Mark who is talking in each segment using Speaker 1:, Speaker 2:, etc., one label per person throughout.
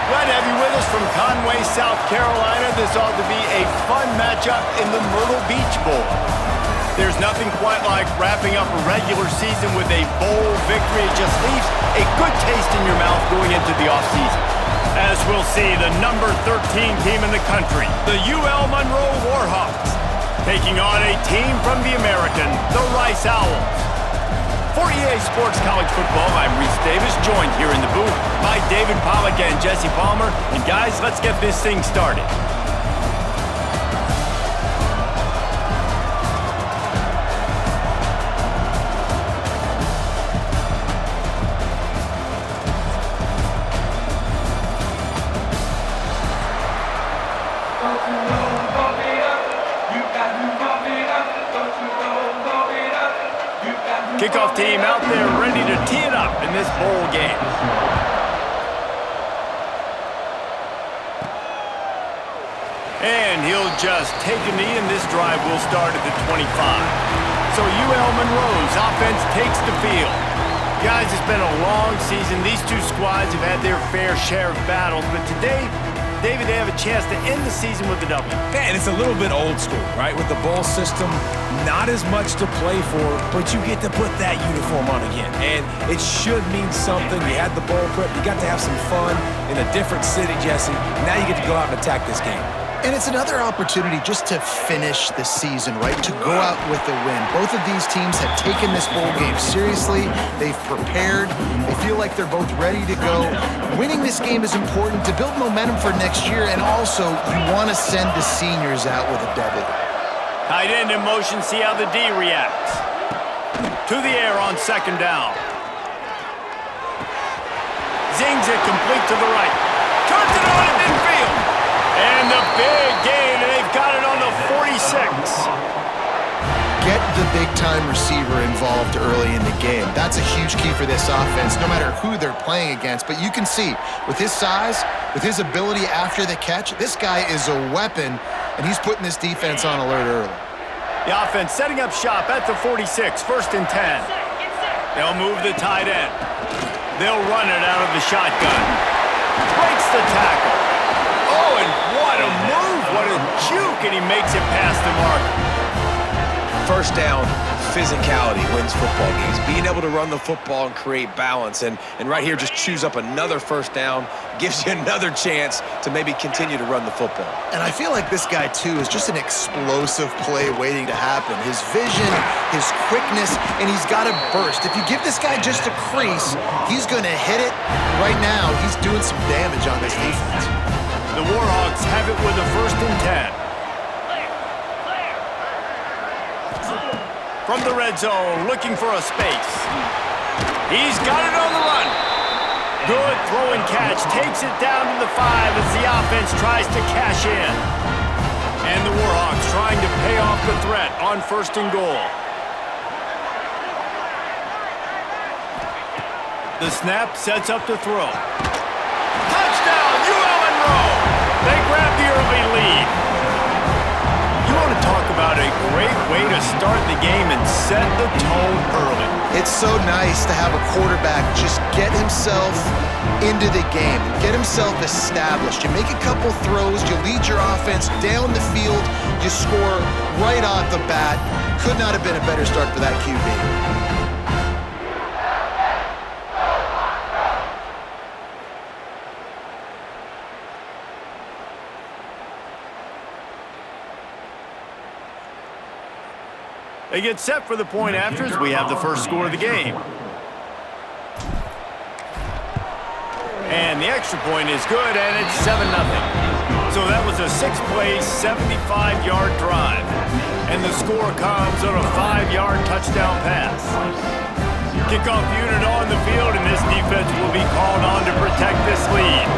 Speaker 1: Glad to have you with us from Conway, South Carolina. This ought to be a fun matchup in the Myrtle Beach Bowl. There's nothing quite like wrapping up a regular season with a bowl victory. It just leaves a good taste in your mouth going into the offseason. As we'll see, the number 13 team in the country, the UL Monroe Warhawks, taking on a team from the American, the Rice Owls. For EA Sports College Football, I'm Reese Davis, joined here in the booth by David Pollack and Jesse Palmer. And guys, let's get this thing started. Kickoff team out there ready to tee it up in this bowl game. And he'll just take a knee, and this drive will start at the 25. So UL Monroe's offense takes the field. Guys, it's been a long season. These two squads have had their fair share of battles, but today, David, they have a chance to end the season with a W.
Speaker 2: And it's a little bit old school, right? With the bowl system, not as much to play for, but you get to put that uniform on again. And it should mean something. You had the bowl prep. You got to have some fun in a different city, Jesse. Now you get to go out and attack this game.
Speaker 3: And it's another opportunity just to finish the season, right? To go out with a win. Both of these teams have taken this bowl game seriously. They've prepared. They feel like they're both ready to go. Winning this game is important to build momentum for next year, and also you want to send the seniors out with a W.
Speaker 1: Tight end in motion, see how the D reacts. To the air on second down. Zings it complete to the right. Turns it on at midfield. And the big gain, and they've got it on the 46.
Speaker 3: Get the big-time receiver involved early in the game. That's a huge key for this offense, no matter who they're playing against. But you can see, with his size, with his ability after the catch, this guy is a weapon, and he's putting this defense on alert early.
Speaker 1: The offense setting up shop at the 46, 1st and 10. They'll move the tight end. They'll run it out of the shotgun. Breaks the tackle. Oh, and what a move, what a juke, and he makes it past the mark.
Speaker 2: First down, physicality wins football games. Being able to run the football and create balance, and right here just choose up another first down, gives you another chance to maybe continue to run the football.
Speaker 3: And I feel like this guy, too, is just an explosive play waiting to happen. His vision, his quickness, and he's got to burst. If you give this guy just a crease, he's going to hit it. Right now, he's doing some damage on this defense.
Speaker 1: The Warhawks have it with a 1st and 10. From the red zone, looking for a space. He's got it on the run. Good throw and catch. Takes it down to the 5 as the offense tries to cash in. And the Warhawks trying to pay off the threat on 1st and goal. The snap sets up the throw. Touchdown, UL Monroe! They grab the early lead. You want to talk about a great way to start the game and set the tone early.
Speaker 3: It's so nice to have a quarterback just get himself into the game, get himself established. You make a couple throws, you lead your offense down the field, you score right off the bat. Could not have been a better start for that QB.
Speaker 1: They get set for the point after as we have the first score of the game. And the extra point is good, and it's 7-0. So that was a 6-play, 75-yard drive. And the score comes on a 5-yard touchdown pass. Kickoff unit on the field, and this defense will be called on to protect this lead.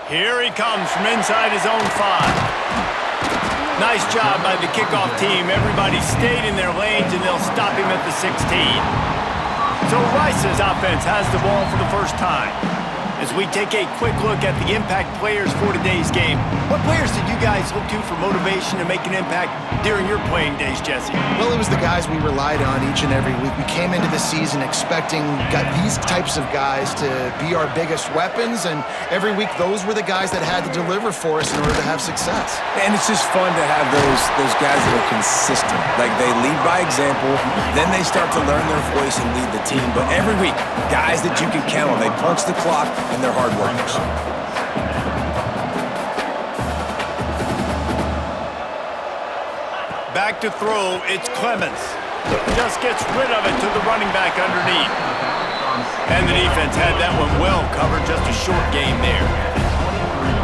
Speaker 1: Here he comes from inside his own 5. Nice job by the kickoff team. Everybody stayed in their lanes, and they'll stop him at the 16. So Rice's offense has the ball for the first time. As we take a quick look at the impact players for today's game, what players did you guys look to for motivation to make an impact during your playing days, Jesse?
Speaker 3: Well, it was the guys we relied on each and every week. We came into the season expecting these types of guys to be our biggest weapons, and every week those were the guys that had to deliver for us in order to have success.
Speaker 2: And it's just fun to have those guys that are consistent. Like, they lead by example, then they start to learn their voice and lead the team. But every week, guys that you can count on, they punch the clock, and they're hard workers.
Speaker 1: Back to throw, it's Clemens. Just gets rid of it to the running back underneath. And the defense had that one well covered, just a short gain there.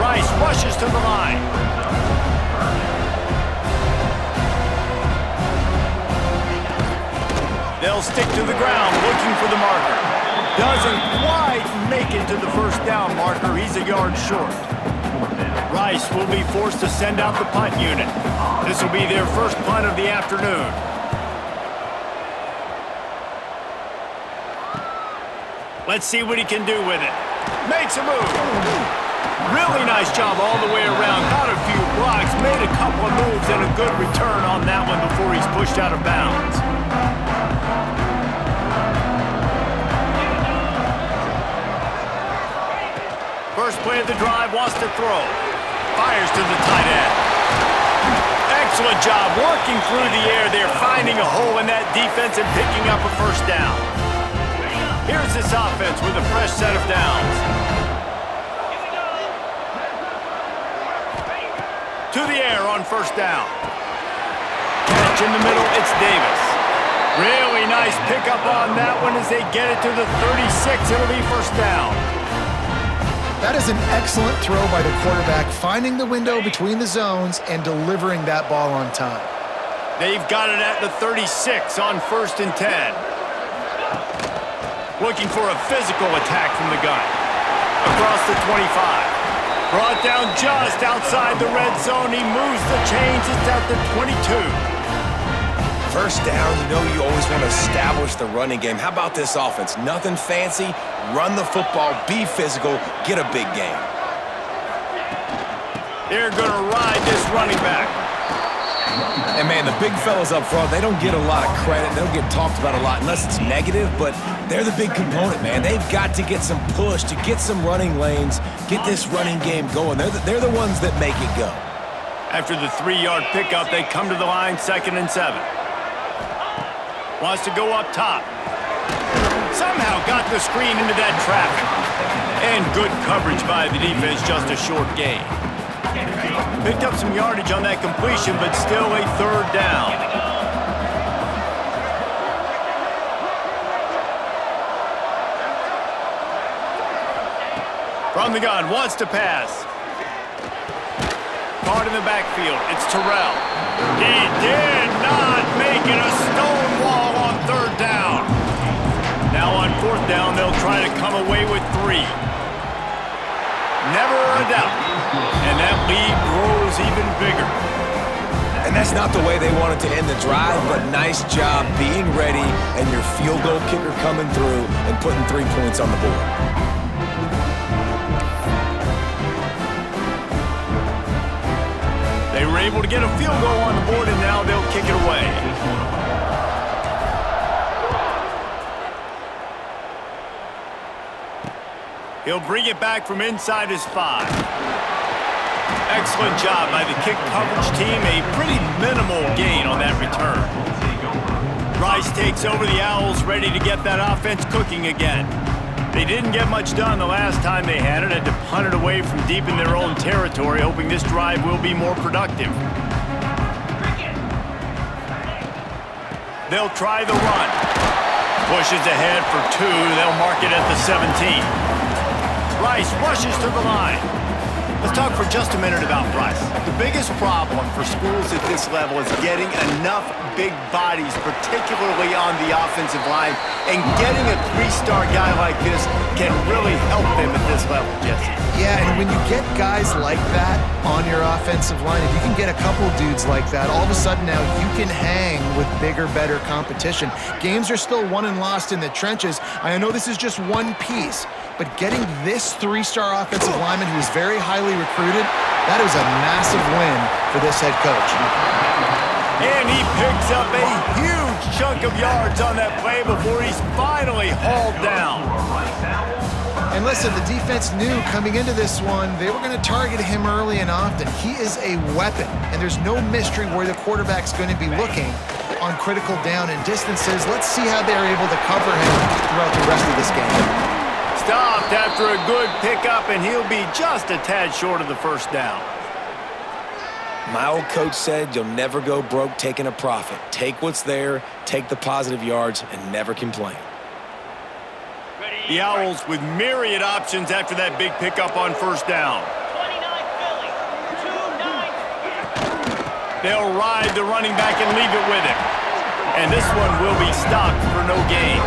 Speaker 1: Rice rushes to the line. They'll stick to the ground looking for the marker. Doesn't quite make it to the first down marker. He's a yard short. Rice will be forced to send out the punt unit. This will be their first punt of the afternoon. Let's see what he can do with it. Makes a move. Really nice job all the way around. Got a few blocks, made a couple of moves, and a good return on that one before he's pushed out of bounds. First play of the drive, wants to throw. Fires to the tight end. Excellent job working through the air there, finding a hole in that defense and picking up a first down. Here's this offense with a fresh set of downs. To the air on first down. Catch in the middle, it's Davis. Really nice pickup on that one as they get it to the 36. It'll be first down.
Speaker 3: That is an excellent throw by the quarterback, finding the window between the zones and delivering that ball on time.
Speaker 1: They've got it at the 36 on 1st and 10. Looking for a physical attack from the gun. Across the 25. Brought down just outside the red zone. He moves the chains. It's at the 22.
Speaker 2: First down, you always want to establish the running game. How about this offense? Nothing fancy. Run the football, be physical, get a big gain.
Speaker 1: They're going to ride this running back.
Speaker 2: And, man, the big fellas up front, they don't get a lot of credit. They don't get talked about a lot unless it's negative, but they're the big component, man. They've got to get some push, to get some running lanes, get this running game going. They're the ones that make it go.
Speaker 1: After the 3-yard pickup, they come to the line, 2nd and 7. Wants to go up top. Somehow got the screen into that traffic. And good coverage by the defense, just a short gain. Picked up some yardage on that completion, but still a 3rd down. From the gun, wants to pass. Caught in the backfield, it's Terrell. He did not make it, a stone wall on 3rd down. Now on 4th down, they'll try to come away with 3. Never a doubt. And that lead grows even bigger.
Speaker 2: And that's not the way they wanted to end the drive, but nice job being ready and your field goal kicker coming through and putting 3 points on the board.
Speaker 1: They were able to get a field goal on the board, and now they'll kick it away. He'll bring it back from inside his 5. Excellent job by the kick coverage team. A pretty minimal gain on that return. Rice takes over the Owls, ready to get that offense cooking again. They didn't get much done the last time they had it. Had to punt it away from deep in their own territory, hoping this drive will be more productive. They'll try the run. Pushes ahead for 2. They'll mark it at the 17. Rice rushes to the line. Let's talk for just a minute about Rice. The biggest problem for schools at this level is getting enough big bodies, particularly on the offensive line, and getting a 3-star guy like this can really help them at this level, Jesse.
Speaker 3: Yeah, and when you get guys like that on your offensive line, if you can get a couple dudes like that, all of a sudden now you can hang with bigger, better competition. Games are still won and lost in the trenches. I know this is just one piece, but getting this three-star offensive lineman who is very highly recruited, that was a massive win for this head coach.
Speaker 1: And he picks up a huge chunk of yards on that play before he's finally hauled down.
Speaker 3: And listen, the defense knew coming into this one, they were going to target him early and often. He is a weapon, and there's no mystery where the quarterback's going to be looking on critical down and distances. Let's see how they're able to cover him throughout the rest of this game.
Speaker 1: Stopped after a good pickup, and he'll be just a tad short of the first down.
Speaker 2: My old coach said you'll never go broke taking a profit. Take what's there, take the positive yards, and never complain.
Speaker 1: The Owls with myriad options after that big pickup on first down. They'll ride the running back and leave it with him. And this one will be stopped for no gain.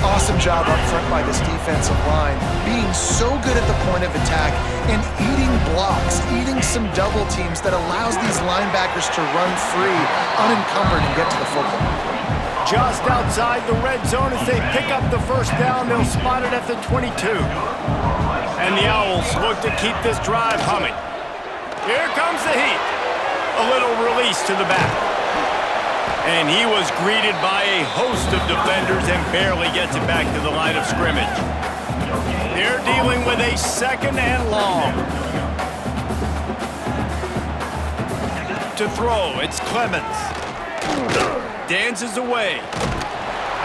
Speaker 3: Awesome job up front by this defensive line, being so good at the point of attack and eating blocks, eating some double teams that allows these linebackers to run free, unencumbered, and get to the football.
Speaker 1: Just outside the red zone as they pick up the first down. They'll spot it at the 22. And the Owls look to keep this drive humming. Here comes the heat. A little release to the back. And he was greeted by a host of defenders and barely gets it back to the line of scrimmage. They're dealing with a second and long. To throw, it's Clemens. Dances away.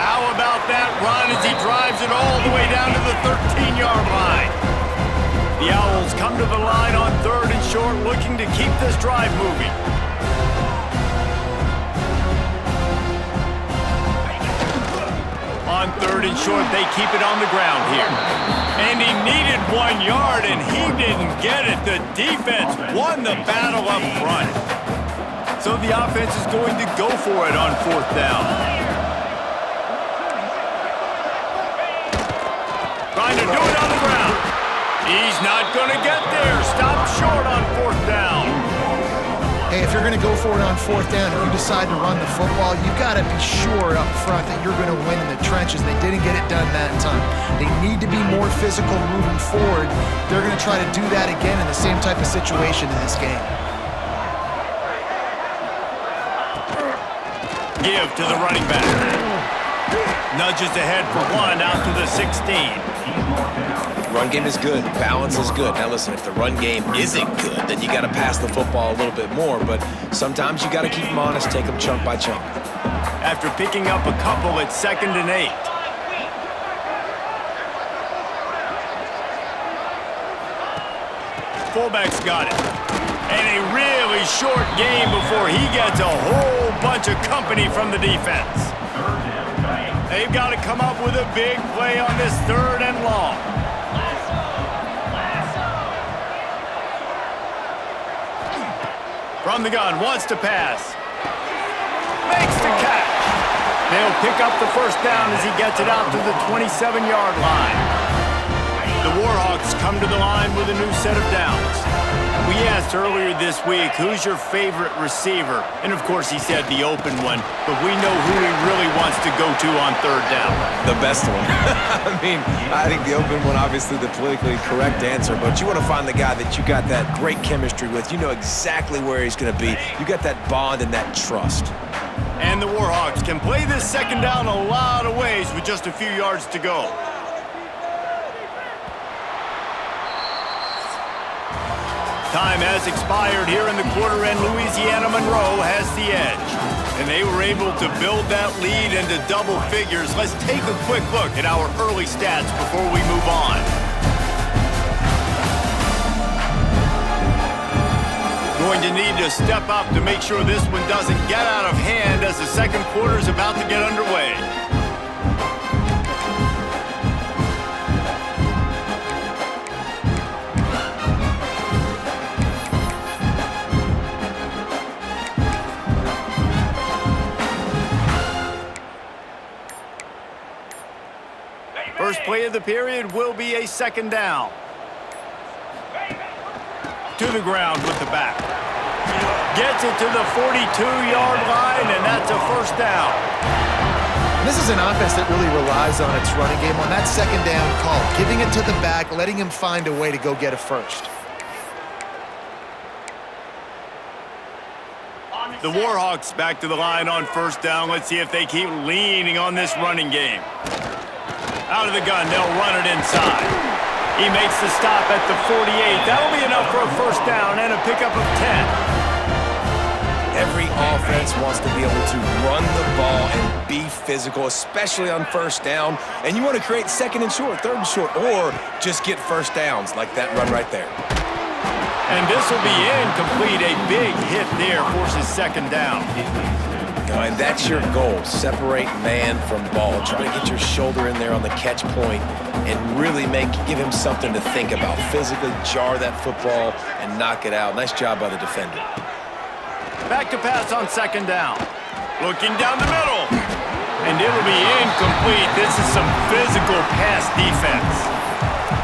Speaker 1: How about that run as he drives it all the way down to the 13-yard line? The Owls come to the line on third and short, looking to keep this drive moving. On third and short, they keep it on the ground here. And he needed 1 yard, and he didn't get it. The defense won the battle up front. So the offense is going to go for it on fourth down. Trying to do it on the ground. He's not going to get there. Stop short on fourth down.
Speaker 3: Hey, if you're going to go for it on fourth down, if you decide to run the football, you've got to be sure up front that you're going to win in the trenches. They didn't get it done that time. They need to be more physical moving forward. They're going to try to do that again in the same type of situation in this game.
Speaker 1: Give to the running back. Nudges ahead for one out to the 16.
Speaker 2: Run game is good. Balance is good. Now listen, if the run game isn't good, then you got to pass the football a little bit more. But sometimes you got to keep them honest, take them chunk by chunk.
Speaker 1: After picking up a couple, it's 2nd and 8. Fullback's got it. And a really short game before he gets a whole bunch of company from the defense. They've got to come up with a big play on this third and long. From the gun, wants to pass. Makes the catch. They'll pick up the first down as he gets it out to the 27-yard line. The Warhawks come to the line with a new set of downs. We asked earlier this week, who's your favorite receiver? And of course he said the open one, but we know who he really wants to go to on third down.
Speaker 2: The best one. I mean, I think the open one, obviously the politically correct answer, but you want to find the guy that you got that great chemistry with. You know exactly where he's going to be. You got that bond and that trust.
Speaker 1: And the Warhawks can play this second down a lot of ways with just a few yards to go. Time has expired here in the quarter, and Louisiana Monroe has the edge. And they were able to build that lead into double figures. Let's take a quick look at our early stats before we move on. Going to need to step up to make sure this one doesn't get out of hand as the second quarter is about to get underway. First play of of the period will be a second down. To the ground with the back. Gets it to the 42-yard line, and that's a first down.
Speaker 3: This is an offense that really relies on its running game on that second down call, giving it to the back, letting him find a way to go get a first.
Speaker 1: The Warhawks back to the line on first down. Let's see if they keep leaning on this running game. Out of the gun, they'll run it inside. He makes the stop at the 48. That'll be enough for a first down and a pickup of 10.
Speaker 2: Every offense wants to be able to run the ball and be physical, especially on first down. And you want to create second and short, third and short, or just get first downs like that run right there.
Speaker 1: And this will be incomplete. A big hit there forces second down.
Speaker 2: And that's your goal. Separate man from ball. Try to get your shoulder in there on the catch point and really give him something to think about. Physically jar that football and knock it out. Nice job by the defender.
Speaker 1: Back to pass on second down. Looking down the middle. And it'll be incomplete. This is some physical pass defense.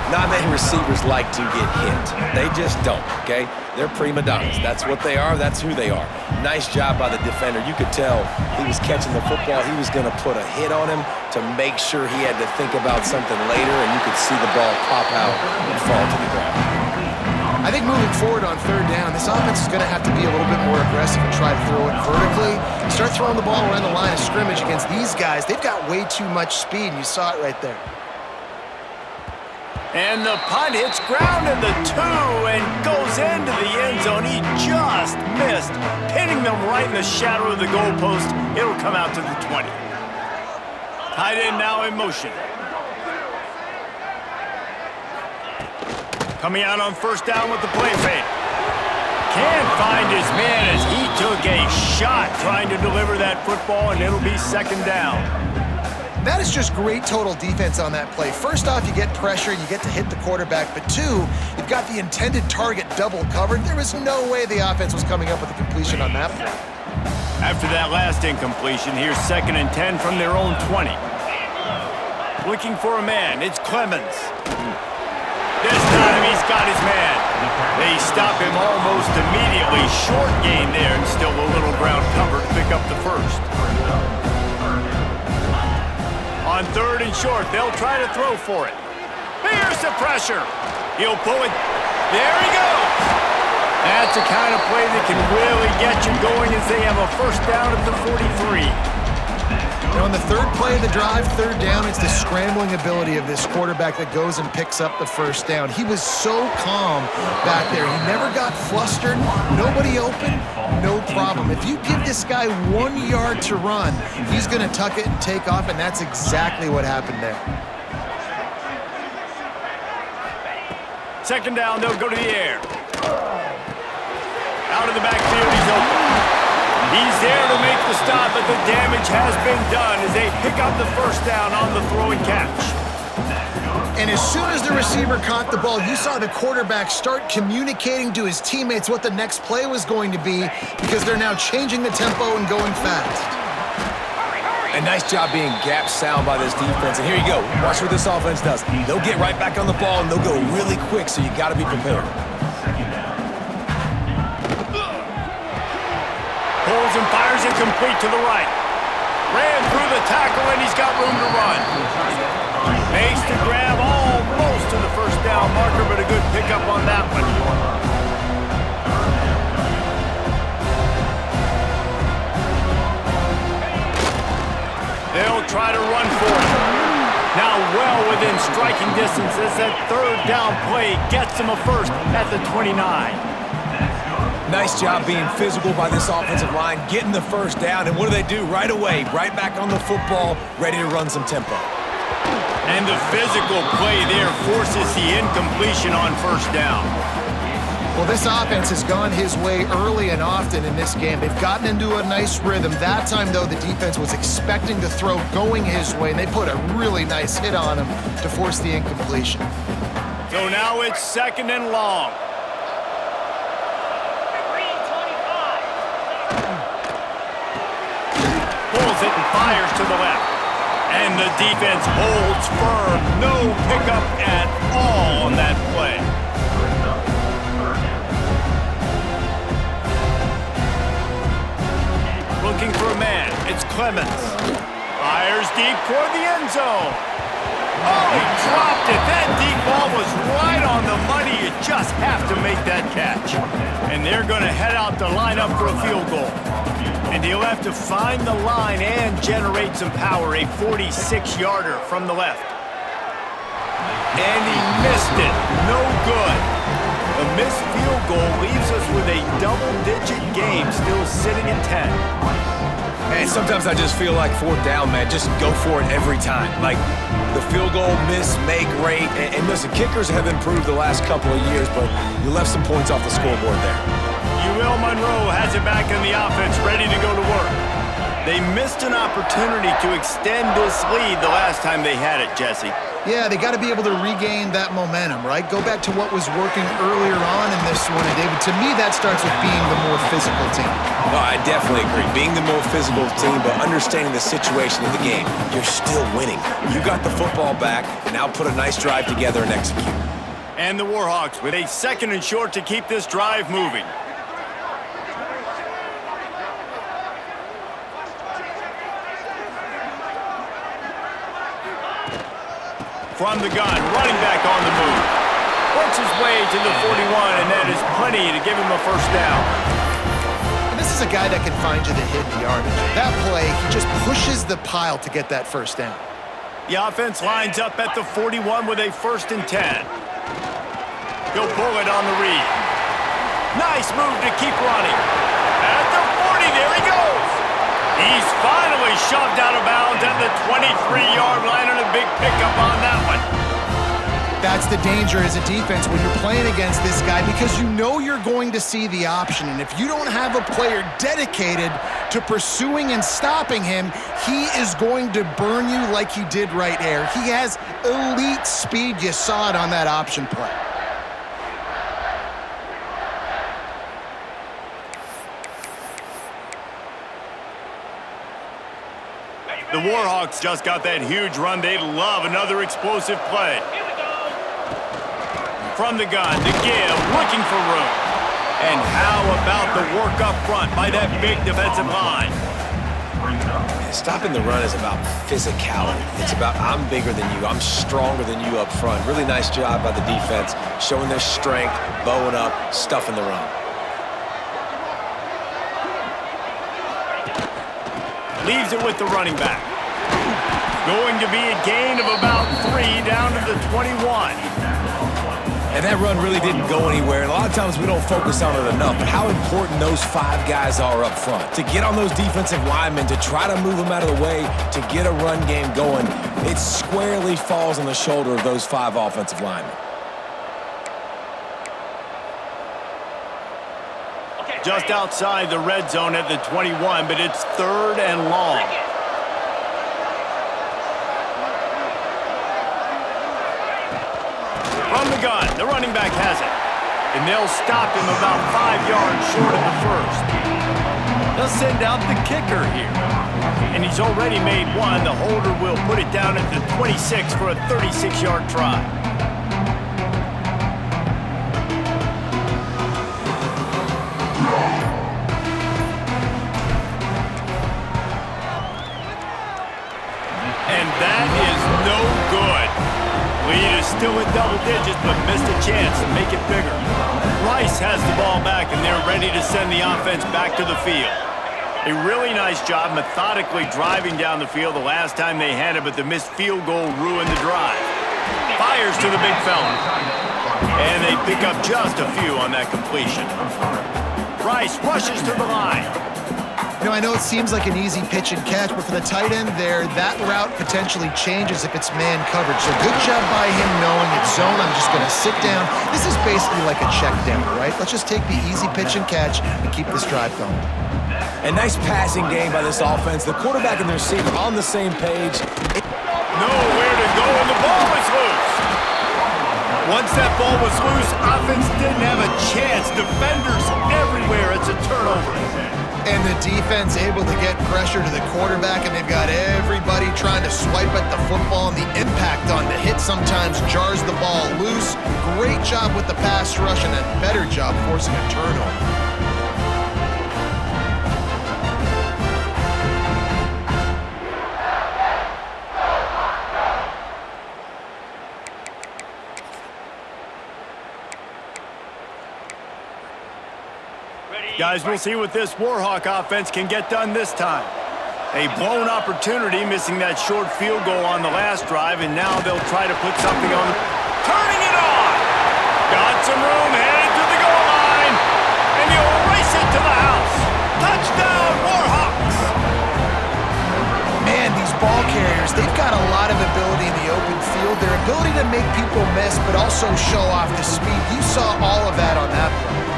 Speaker 2: Not many receivers like to get hit. They just don't, okay? They're prima donnas. That's what they are. That's who they are. Nice job by the defender. You could tell he was catching the football. He was going to put a hit on him to make sure he had to think about something later, and you could see the ball pop out and fall to the ground.
Speaker 3: I think moving forward on third down, this offense is going to have to be a little bit more aggressive and try to throw it vertically. Start throwing the ball around the line of scrimmage against these guys. They've got way too much speed, and you saw it right there.
Speaker 1: And the punt hits ground in the 2 and goes into the end zone. He just missed, hitting them right in the shadow of the goalpost. It'll come out to the 20. Tight end now in motion. Coming out on first down with the play fake. Can't find his man as he took a shot trying to deliver that football, and it'll be second down.
Speaker 3: That is just great total defense on that play. First off, you get pressure, you get to hit the quarterback, but two, you've got the intended target double covered. There was no way the offense was coming up with a completion on that play.
Speaker 1: After that last incompletion, here's second and 10 from their own 20. Looking for a man, it's Clemens. This time he's got his man. They stop him almost immediately. Short gain there and still a little ground cover to pick up the first. On third and short, they'll try to throw for it. Here's the pressure. He'll pull it. There he goes. That's the kind of play that can really get you going as they have a first down at the 43.
Speaker 3: Now on the third play of the drive, third down, it's the scrambling ability of this quarterback that goes and picks up the first down. He was so calm back there. He never got flustered. Nobody open, no problem. If you give this guy 1 yard to run, he's going to tuck it and take off, and that's exactly what happened there.
Speaker 1: Second down, they'll go to the air. Out of the backfield, he's open. He's there to make the stop, but the damage has been done as they pick up the first down on the throw and catch.
Speaker 3: And as soon as the receiver caught the ball, you saw the quarterback start communicating to his teammates what the next play was going to be because they're now changing the tempo and going fast.
Speaker 2: A nice job being gap sound by this defense. And here you go. Watch what this offense does. They'll get right back on the ball, and they'll go really quick, so you got to be prepared.
Speaker 1: Pulls and fires it complete to the right. Ran through the tackle, and he's got room to run. Makes the grab almost to the first down marker, but a good pickup on that one. They'll try to run for it. Now well within striking distance as that third down play gets them a first at the 29.
Speaker 2: Nice job being physical by this offensive line, getting the first down, and what do? Right away, right back on the football, ready to run some tempo.
Speaker 1: And the physical play there forces the incompletion on first down.
Speaker 3: Well, this offense has gone his way early and often in this game. They've gotten into a nice rhythm. That time, though, the defense was expecting the throw going his way, and they put a really nice hit on him to force the incompletion.
Speaker 1: So now it's second and long. Pulls it and fires to the left. And the defense holds firm. No pickup at all on that play. Looking for a man. It's Clemens. Fires deep toward the end zone. Oh, he dropped it. That deep ball was right on the money. You just have to make that catch. And they're going to head out to line up for a field goal. And he'll have to find the line and generate some power. A 46-yarder from the left. And he missed it. No good. A missed field goal leaves us with a double-digit game, still sitting at 10.
Speaker 2: And sometimes I just feel like fourth down, man, just go for it every time. Like the field goal, miss, make, rate. And listen, kickers have improved the last couple of years, but you left some points off the scoreboard there.
Speaker 1: Monroe has it back in the offense, ready to go to work. They missed an opportunity to extend this lead the last time they had it, Jesse.
Speaker 3: Yeah, they got to be able to regain that momentum, right? Go back to what was working earlier on in this one. And David, to me, that starts with being the more physical team.
Speaker 2: No, I definitely agree. Being the more physical team, but understanding the situation of the game. You're still winning. You got the football back, and now put a nice drive together and execute.
Speaker 1: And the Warhawks with a 2nd and short to keep this drive moving. From the gun, running back on the move. Works his way to the 41, and that is plenty to give him a first down.
Speaker 3: And this is a guy that can find you the hidden yardage. That play, he just pushes the pile to get that first down.
Speaker 1: The offense lines up at the 41 with a 1st and 10. He'll pull it on the read. Nice move to keep running. At the 40, there he goes. He's finally shoved out of bounds at the 23-yard line, and a big pickup on that one.
Speaker 3: That's the danger as a defense when you're playing against this guy, because you know you're going to see the option. And if you don't have a player dedicated to pursuing and stopping him, he is going to burn you like he did right there. He has elite speed. You saw it on that option play.
Speaker 1: The Warhawks just got that huge run. They love another explosive play. From the gun, to give, looking for room. And how about the work up front by that big defensive line?
Speaker 2: Stopping the run is about physicality. It's about I'm bigger than you, I'm stronger than you up front. Really nice job by the defense, showing their strength, bowing up, stuffing the run.
Speaker 1: Leaves it with the running back. Going to be a gain of about 3 down to the 21.
Speaker 2: And that run really didn't go anywhere. And a lot of times we don't focus on it enough, but how important those 5 guys are up front. To get on those defensive linemen, to try to move them out of the way, to get a run game going, it squarely falls on the shoulder of those 5 offensive linemen.
Speaker 1: Just outside the red zone at the 21, but it's 3rd and long. From the gun, the running back has it. And they'll stop him about 5 yards short of the first. They'll send out the kicker here. And he's already made one. The holder will put it down at the 26 for a 36-yard try. And that is no good. Lead is still in double digits, but missed a chance to make it bigger. Rice has the ball back, and they're ready to send the offense back to the field. A really nice job methodically driving down the field the last time they had it, but the missed field goal ruined the drive. Fires to the big fella. And they pick up just a few on that completion. Rice rushes to the line.
Speaker 3: You know, I know it seems like an easy pitch and catch, but for the tight end there, that route potentially changes if it's man coverage. So good job by him knowing it's zone. I'm just going to sit down. This is basically like a check down, right? Let's just take the easy pitch and catch and keep this drive going.
Speaker 2: A nice passing game by this offense. The quarterback and the receiver on the same page.
Speaker 1: Nowhere to go, and the ball is loose. Once that ball was loose, offense didn't have a chance. Defenders everywhere. It's a turnover.
Speaker 3: And the defense able to get pressure to the quarterback, and they've got everybody trying to swipe at the football, and the impact on the hit sometimes jars the ball loose. Great job with the pass rush, and a better job forcing a turnover.
Speaker 1: Guys, we'll see what this Warhawk offense can get done this time. A blown opportunity, missing that short field goal on the last drive, and now they'll try to put something on. Turning it on! Got some room, headed to the goal line, and he'll race it to the house. Touchdown, Warhawks!
Speaker 3: Man, these ball carriers, they've got a lot of ability in the open field. Their ability to make people miss, but also show off the speed. You saw all of that on that play.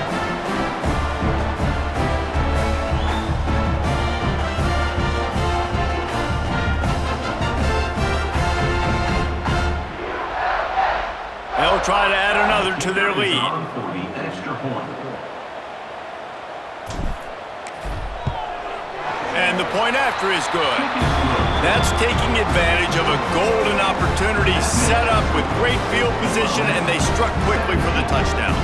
Speaker 1: They'll try to add another to their lead. And the point after is good. That's taking advantage of a golden opportunity set up with great field position, and they struck quickly for the touchdown.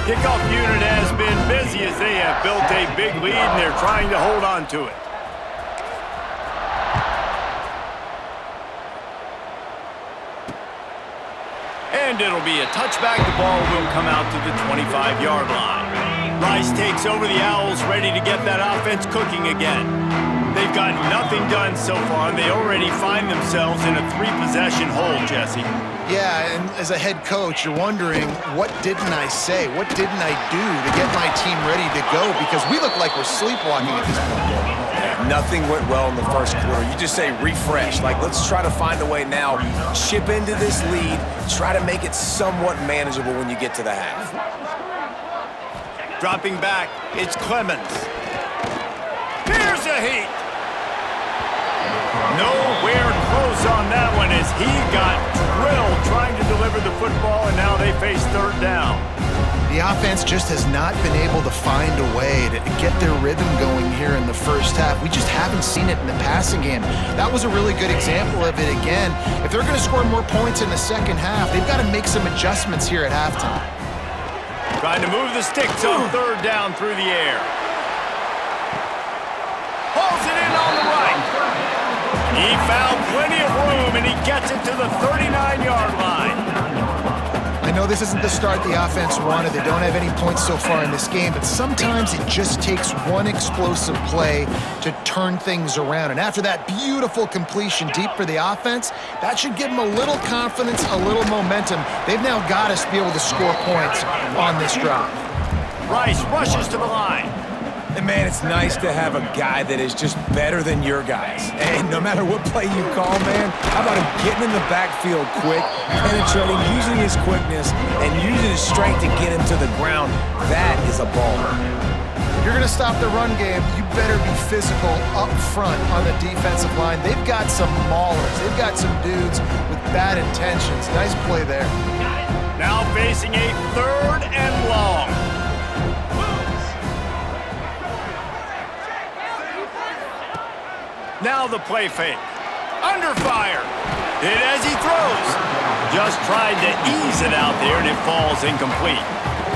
Speaker 1: Kickoff unit has been busy as they have built a big lead, and they're trying to hold on to it. And it'll be a touchback. The ball will come out to the 25-yard line. Rice takes over the Owls, ready to get that offense cooking again. They've got nothing done so far, and they already find themselves in a three-possession hole, Jesse.
Speaker 3: Yeah, and as a head coach, you're wondering, what didn't I say? What didn't I do to get my team ready to go? Because we look like we're sleepwalking at this point.
Speaker 2: Nothing went well in the first quarter. You just say refresh. Like, let's try to find a way now, chip into this lead, try to make it somewhat manageable when you get to the half.
Speaker 1: Dropping back, it's Clemens. Here's a heat. Nowhere close on that one as he got drilled trying to deliver the football, and now they face third down.
Speaker 3: The offense just has not been able to find a way to get their rhythm going here in the first half. We just haven't seen it in the passing game. That was a really good example of it again. If they're going to score more points in the second half, they've got to make some adjustments here at halftime.
Speaker 1: Trying to move the sticks on third down through the air. Hauls it in on the right. He found plenty of room, and he gets it to the 39-yard line.
Speaker 3: I know this isn't the start the offense wanted. They don't have any points so far in this game, but sometimes it just takes one explosive play to turn things around. And after that beautiful completion deep for the offense, that should give them a little confidence, a little momentum. They've now got to be able to score points on this drive.
Speaker 1: Rice rushes to the line.
Speaker 2: And man, it's nice to have a guy that is just better than your guys. And no matter what play you call, man, how about him getting in the backfield quick, penetrating, using his quickness, and using his strength to get him to the ground? That is a baller.
Speaker 3: If you're going to stop the run game, you better be physical up front on the defensive line. They've got some maulers. They've got some dudes with bad intentions. Nice play there.
Speaker 1: Now facing a third and long. Now the play fake. Under fire. Hit as he throws. Just tried to ease it out there, and it falls incomplete.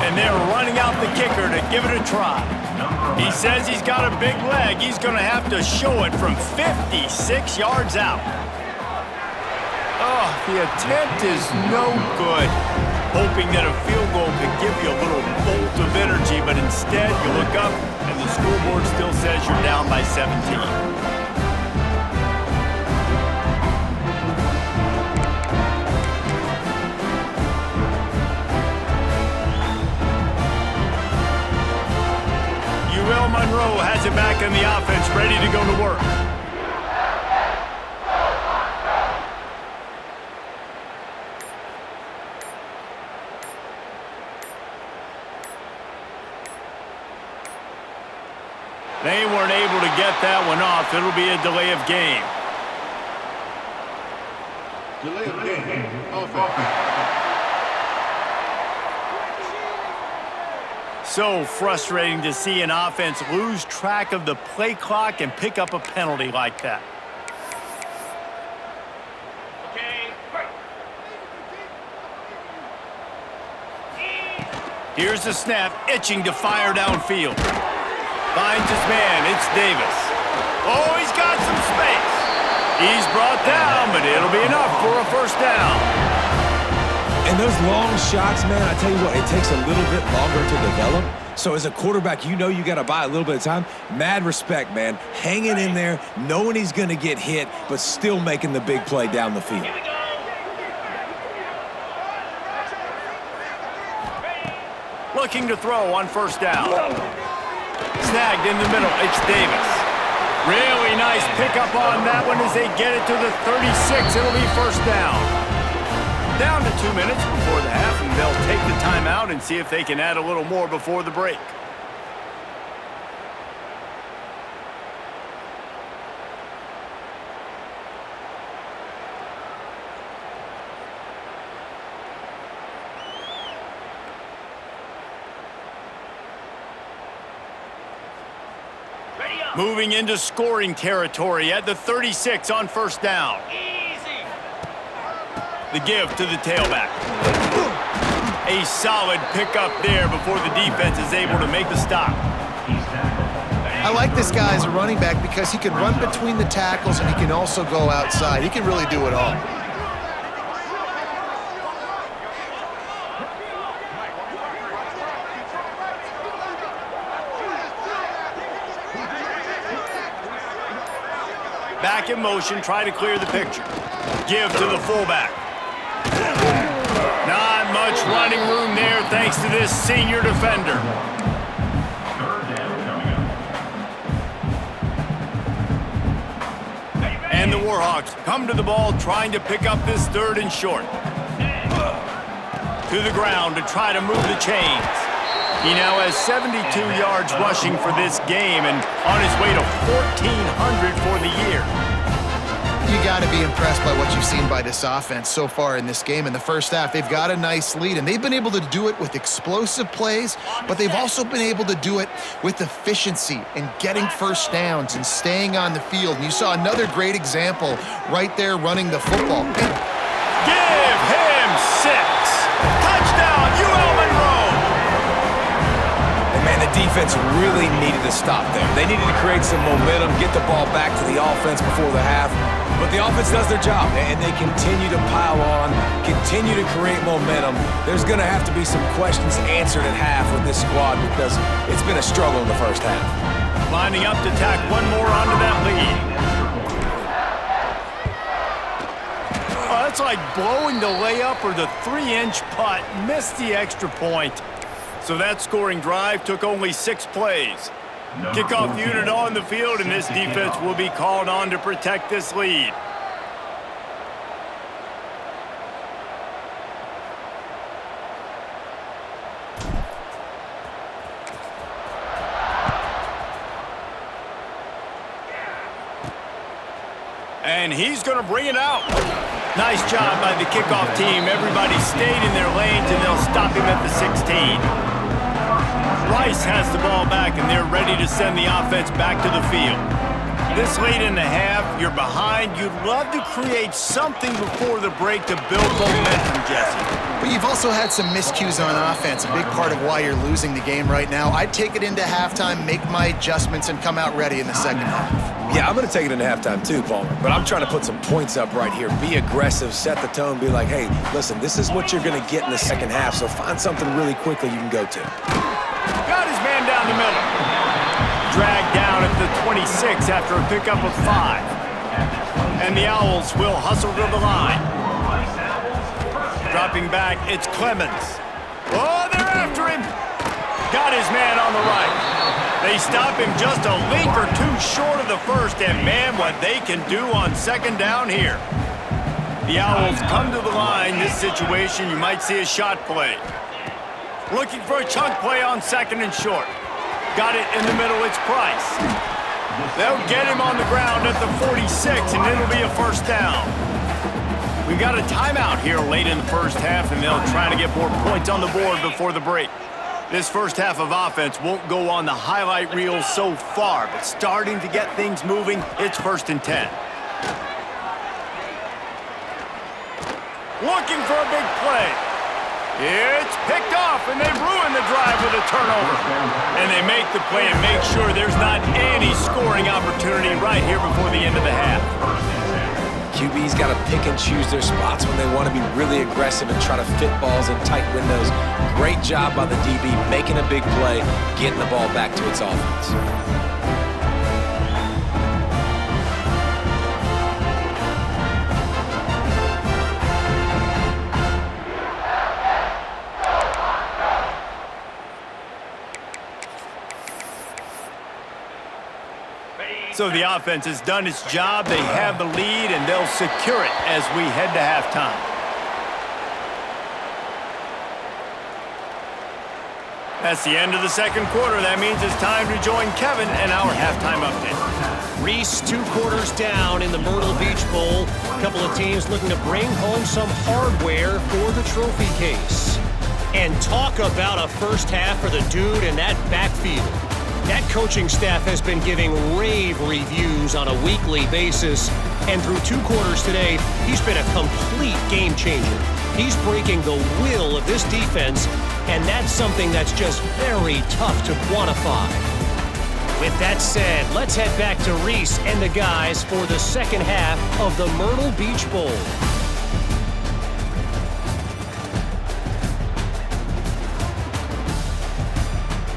Speaker 1: And they're running out the kicker to give it a try. He says he's got a big leg. He's going to have to show it from 56 yards out. Oh, the attempt is no good. Hoping that a field goal could give you a little bolt of energy, but instead you look up, and the scoreboard still says you're down by 17. Monroe has it back in the offense, ready to go to work. They weren't able to get that one off. It'll be a delay of game.
Speaker 4: Delay of game. Offense.
Speaker 1: So frustrating to see an offense lose track of the play clock and pick up a penalty like that. Here's the snap, itching to fire downfield. Finds his man, it's Davis. Oh, he's got some space. He's brought down, but it'll be enough for a first down.
Speaker 2: And those long shots, man, I tell you what, it takes a little bit longer to develop. So as a quarterback, you know you got to buy a little bit of time. Mad respect, man. Hanging in there, knowing he's going to get hit, but still making the big play down the field.
Speaker 1: Looking to throw on first down. Snagged in the middle, it's Davis. Really nice pickup on that one as they get it to the 36. It'll be first down. Down to 2 minutes before the half, and they'll take the timeout and see if they can add a little more before the break. Moving into scoring territory at the 36 on first down. Easy. The give to the tailback. A solid pickup there before the defense is able to make the stop.
Speaker 3: I like this guy as a running back because he can run between the tackles and he can also go outside. He can really do it all.
Speaker 1: Back in motion, try to clear the picture. Give to the fullback. Not much running room there thanks to this senior defender. And the Warhawks come to the ball trying to pick up this third and short. To the ground to try to move the chains. He now has 72 yards rushing for this game and on his way to 1,400 for the year.
Speaker 3: You got to be impressed by what you've seen by this offense so far in this game. In the first half, they've got a nice lead, and they've been able to do it with explosive plays, but they've also been able to do it with efficiency and getting first downs and staying on the field. And you saw another great example right there running the football.
Speaker 1: Give him 6. Touchdown, UL Monroe.
Speaker 2: Man, the defense really needed to stop there. They needed to create some momentum, get the ball back to the offense before the half. But the offense does their job, and they continue to pile on, continue to create momentum. There's going to have to be some questions answered at half with this squad because it's been a struggle in the first half.
Speaker 1: Lining up to tack one more onto that lead. Oh, that's like blowing the layup or the 3-inch putt. Missed the extra point. So that scoring drive took only 6 plays. Kickoff unit on the field, and this defense will be called on to protect this lead. And he's going to bring it out. Nice job by the kickoff team. Everybody stayed in their lanes, and they'll stop him at the 16. Rice has the ball back, and they're ready to send the offense back to the field. This late in the half, you're behind. You'd love to create something before the break to build momentum, Jesse.
Speaker 3: But you've also had some miscues on offense, a big part of why you're losing the game right now. I'd take it into halftime, make my adjustments, and come out ready in the second half.
Speaker 2: Yeah, I'm going to take it into halftime too, Palmer. But I'm trying to put some points up right here. Be aggressive, set the tone, be like, hey, listen, this is what you're going to get in the second half, so find something really quickly you can go to.
Speaker 1: Got his man down the middle. Dragged down at the 26 after a pickup of 5. And the Owls will hustle to the line. Dropping back, it's Clemens. Oh, they're after him. Got his man on the right. They stop him just a link or two short of the first, and man, what they can do on second down here. The Owls come to the line. This situation, you might see a shot play. Looking for a chunk play on second and short. Got it in the middle, it's Price. They'll get him on the ground at the 46, and it'll be a first down. We've got a timeout here late in the first half, and they'll try to get more points on the board before the break. This first half of offense won't go on the highlight reel so far, but starting to get things moving, it's 1st and 10. Looking for a big play. It's picked off, and they ruin the drive with a turnover. And they make the play and make sure there's not any scoring opportunity right here before the end of the half.
Speaker 2: QB's got to pick and choose their spots when they want to be really aggressive and try to fit balls in tight windows. Great job by the DB making a big play, getting the ball back to its offense.
Speaker 1: So the offense has done its job. They have the lead, and they'll secure it as we head to halftime. That's the end of the second quarter. That means it's time to join Kevin and our halftime update.
Speaker 5: Reese, 2 quarters down in the Myrtle Beach Bowl. A couple of teams looking to bring home some hardware for the trophy case. And talk about a first half for the dude in that backfield. That coaching staff has been giving rave reviews on a weekly basis, and through 2 quarters today, he's been a complete game changer. He's breaking the will of this defense, and that's something that's just very tough to quantify. With that said, let's head back to Reese and the guys for the second half of the Myrtle Beach Bowl.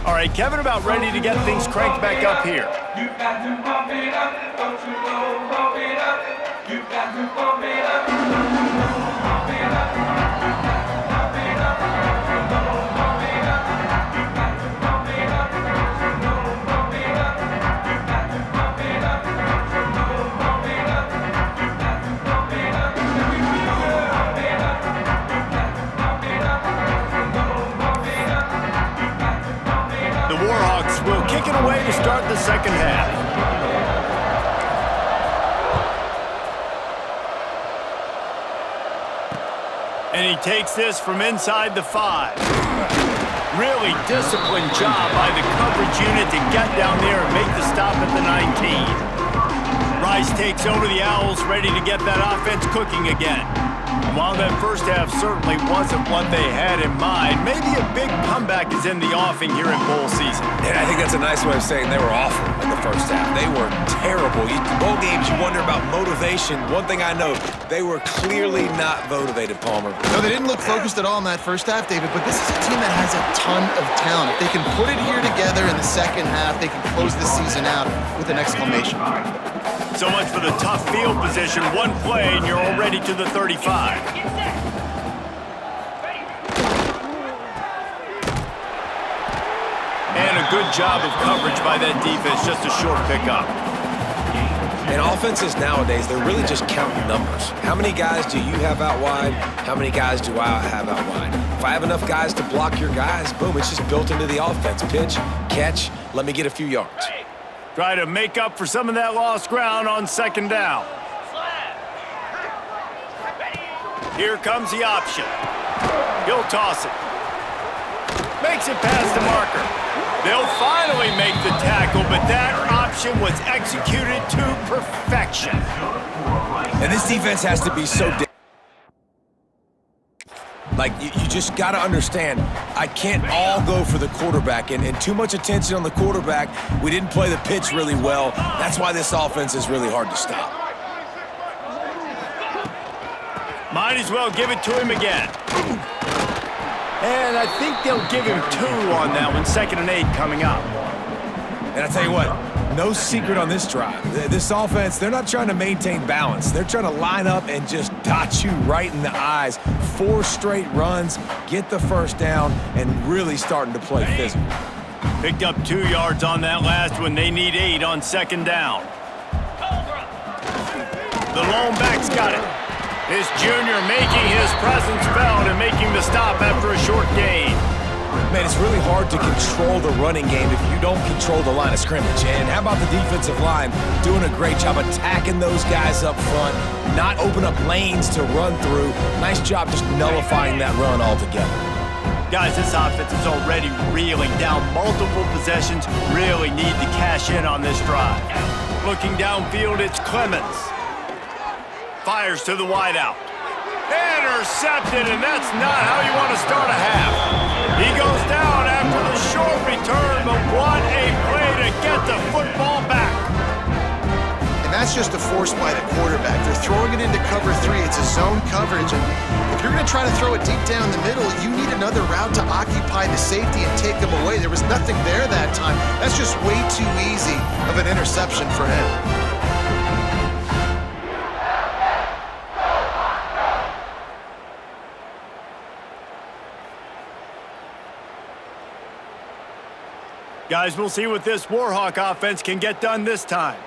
Speaker 1: All right, Kevin, about ready to get things cranked back up here.
Speaker 6: You got to pump it up, don't you go pump it up. You got to pump it up, don't you go pump it up. You got to pump it up, don't you go pump it up. You got to pump it up, don't you go pump it up. You got to pump it up, don't you go pump it up. You got to pump it up, don't you go pump it up. You got to pump it up, don't you go pump it up.
Speaker 1: The Warhawks will kick it away to start the second half. And he takes this from inside the 5. Really disciplined job by the coverage unit to get down there and make the stop at the 19. Rice takes over the Owls, ready to get that offense cooking again. While that first half certainly wasn't what they had in mind, maybe a big comeback is in the offing here in bowl season.
Speaker 2: And I think that's a nice way of saying they were awful in the first half. They were terrible. Bowl games, you wonder about motivation. One thing I know, they were clearly not motivated, Palmer.
Speaker 3: No, they didn't look focused at all in that first half, David, but this is a team that has a ton of talent. If they can put it here together in the second half, they can close the season out with an exclamation point.
Speaker 1: So much for the tough field position. One play, and you're already to the 35. And a good job of coverage by that defense. Just a short pickup.
Speaker 2: And offenses nowadays, they're really just counting numbers. How many guys do you have out wide? How many guys do I have out wide? If I have enough guys to block your guys, boom, it's just built into the offense. Pitch, catch, let me get a few yards.
Speaker 1: Try to make up for some of that lost ground on second down. Here comes the option. He'll toss it. Makes it past the marker. They'll finally make the tackle, but that option was executed to perfection.
Speaker 2: And this defense has to be so like, you just got to understand, I can't all go for the quarterback, and too much attention on the quarterback. We didn't play the pitch really well. That's why this offense is really hard to stop.
Speaker 1: Might as well give it to him again. And I think they'll give him 2 on that one. 2nd and 8 coming up.
Speaker 2: And I tell you what, no secret on this drive. This offense, they're not trying to maintain balance. They're trying to line up and just dot you right in the eyes. 4 straight runs, get the first down, and really starting to play physical.
Speaker 1: Picked up 2 yards on that last one. They need 8 on second down. The lone back's got it. This junior making his presence felt and making the stop after a short gain.
Speaker 2: Man, And it's really hard to control the running game if you don't control the line of scrimmage. And how about the defensive line doing a great job attacking those guys up front, not open up lanes to run through. Nice job just nullifying that run altogether.
Speaker 1: Guys, this offense is already reeling down multiple possessions. Really need to cash in on this drive. Looking downfield, it's Clemens. Fires to the wideout. Intercepted, and that's not how you want to start a half. He goes down after the short return, but what a play to get the football back.
Speaker 3: And that's just a force by the quarterback. They're throwing it into cover 3. It's a zone coverage. And if you're going to try to throw it deep down the middle, you need another route to occupy the safety and take him away. There was nothing there that time. That's just way too easy of an interception for him.
Speaker 1: Guys, we'll see what this Warhawk offense can get done this time.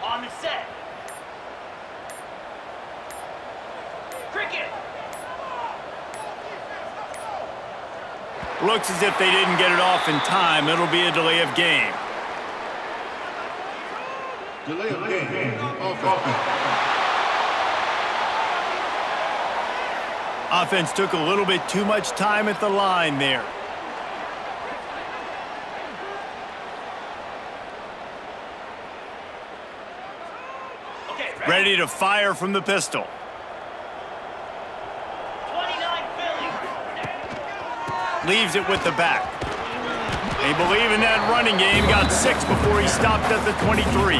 Speaker 7: On the set. Cricket.
Speaker 1: Looks as if they didn't get it off in time. It'll be a delay of game.
Speaker 4: Delay of game. Offense.
Speaker 1: Offense took a little bit too much time at the line there.
Speaker 7: Okay,
Speaker 1: Ready to fire from the pistol.
Speaker 7: 29 Philly.
Speaker 1: Leaves it with the back. They believe in that running game. Got 6 before he stopped at the 23.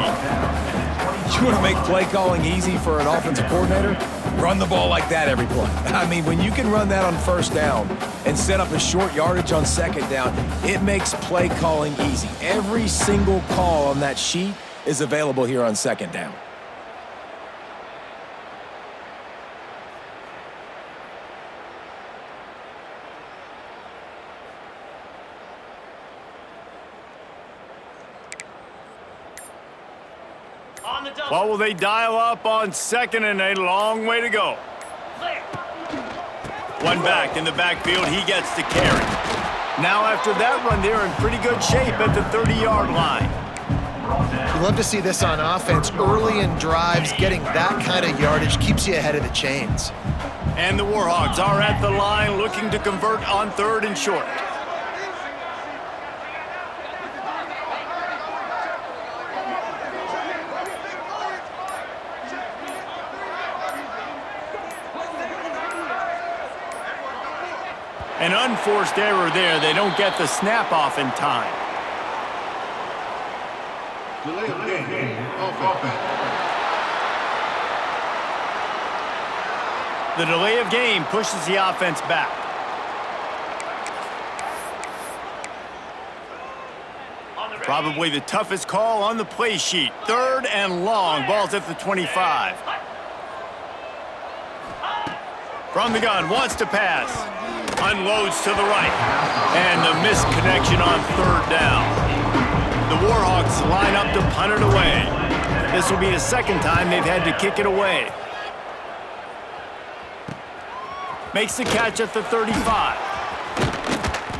Speaker 2: You want to make play calling easy for an offensive coordinator? Run the ball like that every play. I mean, when you can run that on first down and set up a short yardage on second down, it makes play calling easy. Every single call on that sheet is available here on second down.
Speaker 7: On the double.
Speaker 1: What will they dial up on second and a long way to go?
Speaker 7: Clear.
Speaker 1: One back in the backfield, he gets to carry. Now after that run, they're in pretty good shape at the 30-yard line.
Speaker 3: You love to see this on offense. Early in drives, getting that kind of yardage keeps you ahead of the chains.
Speaker 1: And the Warhawks are at the line looking to convert on 3rd and short. An unforced error there. They don't get the snap off in time.
Speaker 4: Delay of game. Offense.
Speaker 1: The delay of game pushes the offense back. Probably the toughest call on the play sheet. 3rd and long. Ball's at the 25. From the gun, wants to pass. Unloads to the right. And the missed connection on 3rd down. The Warhawks line up to punt it away. This will be the second time they've had to kick it away. Makes the catch at the 35.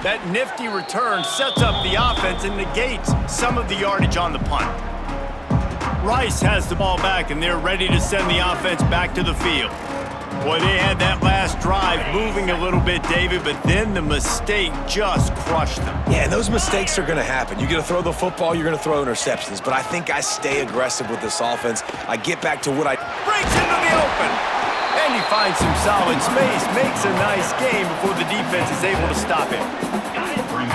Speaker 1: That nifty return sets up the offense and negates some of the yardage on the punt. Rice has the ball back, and they're ready to send the offense back to the field. Boy, they had that last drive moving a little bit, David, but then the mistake just crushed them.
Speaker 2: Yeah, and those mistakes are going to happen. You're going to throw the football, you're going to throw interceptions. But I think I stay aggressive with this offense. I get back to what I...
Speaker 1: Breaks into the open. And he finds some solid space, makes a nice game before the defense is able to stop him.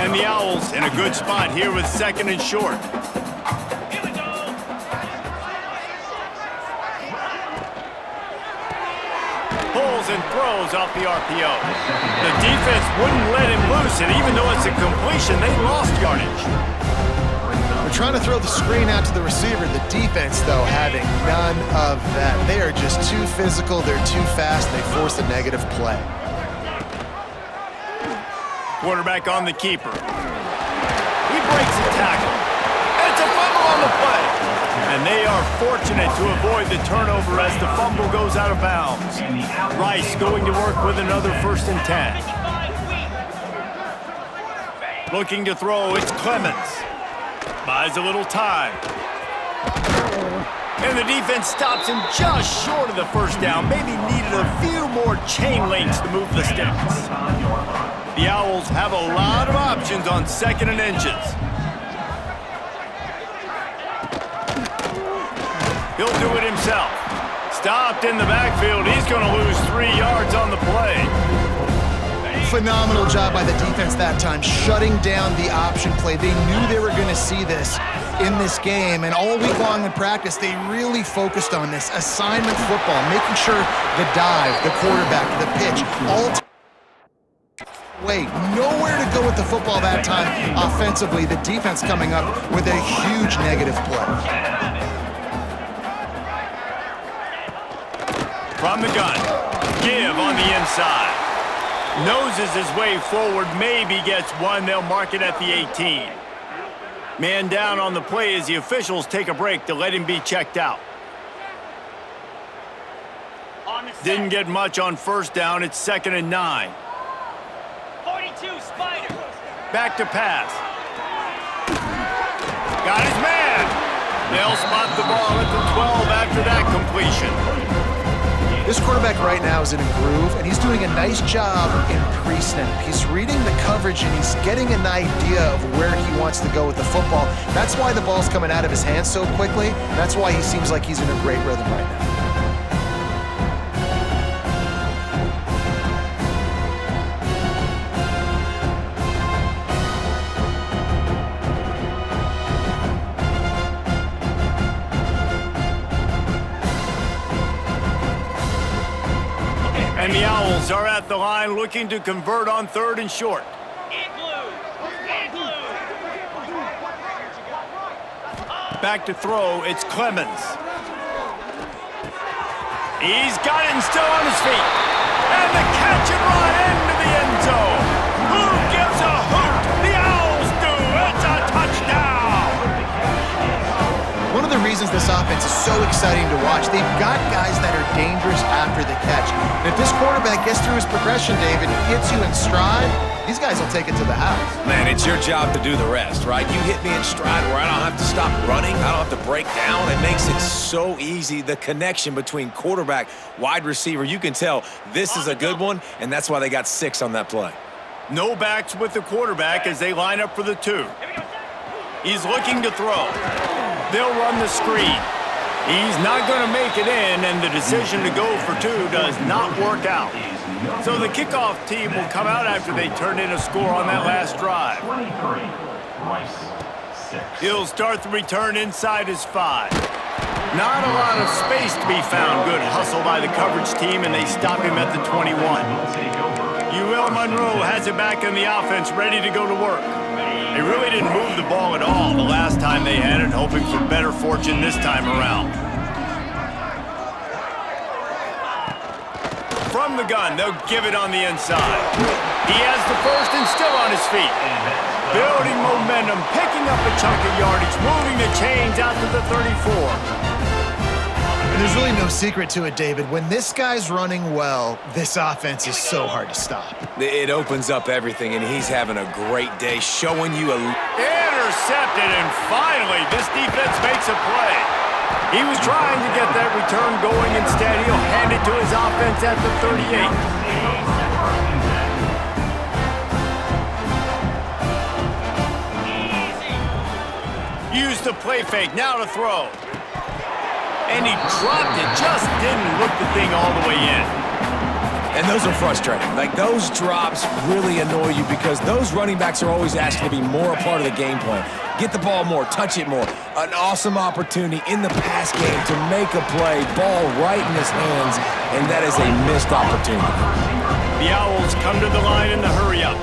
Speaker 1: And the Owls in a good spot here with 2nd and short. Pulls and throws off the RPO. The defense wouldn't let him loose, and even though it's a completion, they lost yardage.
Speaker 3: They're trying to throw the screen out to the receiver. The defense, though, having none of that. They are just too physical. They're too fast. They force a negative play.
Speaker 1: Quarterback on the keeper. He breaks the tackle. And it's a fumble on the play. And they are fortunate to avoid the turnover as the fumble goes out of bounds. Rice going to work with another 1st and 10. Looking to throw, it's Clemens. Buys a little time. And the defense stops him just short of the 1st down. Maybe needed a few more chain links to move the sticks. The Owls have a lot of options on 2nd and inches. He'll do it himself. Stopped in the backfield. He's going to lose 3 yards on the play.
Speaker 3: Phenomenal job by the defense that time, shutting down the option play. They knew they were going to see this in this game, and all week long in practice, they really focused on this assignment football, making sure the dive, the quarterback, the pitch, all nowhere to go with the football that time offensively. The defense coming up with a huge negative play.
Speaker 1: From the gun, give on the inside. Noses his way forward, maybe gets one. They'll mark it at the 18. Man down on the play as the officials take a break to let him be checked out. Didn't get much on 1st down. It's 2nd and 9.
Speaker 7: 42, Spider.
Speaker 1: Back to pass. Got his man. They'll spot the ball at the 12 after that completion.
Speaker 3: This quarterback right now is in a groove, and he's doing a nice job in pre-snap. He's reading the coverage, and he's getting an idea of where he wants to go with the football. That's why the ball's coming out of his hands so quickly. That's why he seems like he's in a great rhythm right now.
Speaker 1: And the Owls are at the line looking to convert on 3rd and short. Back to throw, it's Clemens. He's got it and still on his feet. And the catch and run into the end zone. Who gives a hoot? The Owls do. It's a touchdown.
Speaker 3: One of the reasons this offense is so exciting to watch, they've got guys that are dangerous after the catch. And if this quarterback gets through his progression, David, hits you in stride, these guys will take it to the house.
Speaker 2: Man, it's your job to do the rest, right? You hit me in stride where I don't have to stop running. I don't have to break down. It makes it so easy. The connection between quarterback, wide receiver, you can tell this is a good one, and that's why they got 6 on that play.
Speaker 1: No backs with the quarterback as they line up for the 2. He's looking to throw. They'll run the screen. He's not going to make it in, and the decision to go for 2 does not work out. So the kickoff team will come out after they turn in a score on that last drive. He'll start the return inside his 5. Not a lot of space to be found. Good hustle by the coverage team, and they stop him at the 21. Monroe has it back in the offense, ready to go to work. They really didn't move the ball at all the last time they had it, hoping for better fortune this time around. From the gun, they'll give it on the inside. He has the 1st and still on his feet. Building momentum, picking up a chunk of yardage, moving the chains out to the 34.
Speaker 3: And there's really no secret to it, David. When this guy's running well, this offense is so hard to stop.
Speaker 2: It opens up everything, and he's having a great day, showing you a...
Speaker 1: Intercepted, and finally, this defense makes a play. He was trying to get that return going. Instead, he'll hand it to his offense at the 38. Use the play fake, now to throw. And he dropped it, just didn't look the thing all the way in.
Speaker 2: And those are frustrating. Like, those drops really annoy you because those running backs are always asked to be more a part of the game plan. Get the ball more, touch it more. An awesome opportunity in the pass game to make a play, ball right in his hands, and that is a missed opportunity.
Speaker 1: The Owls come to the line in the hurry-up.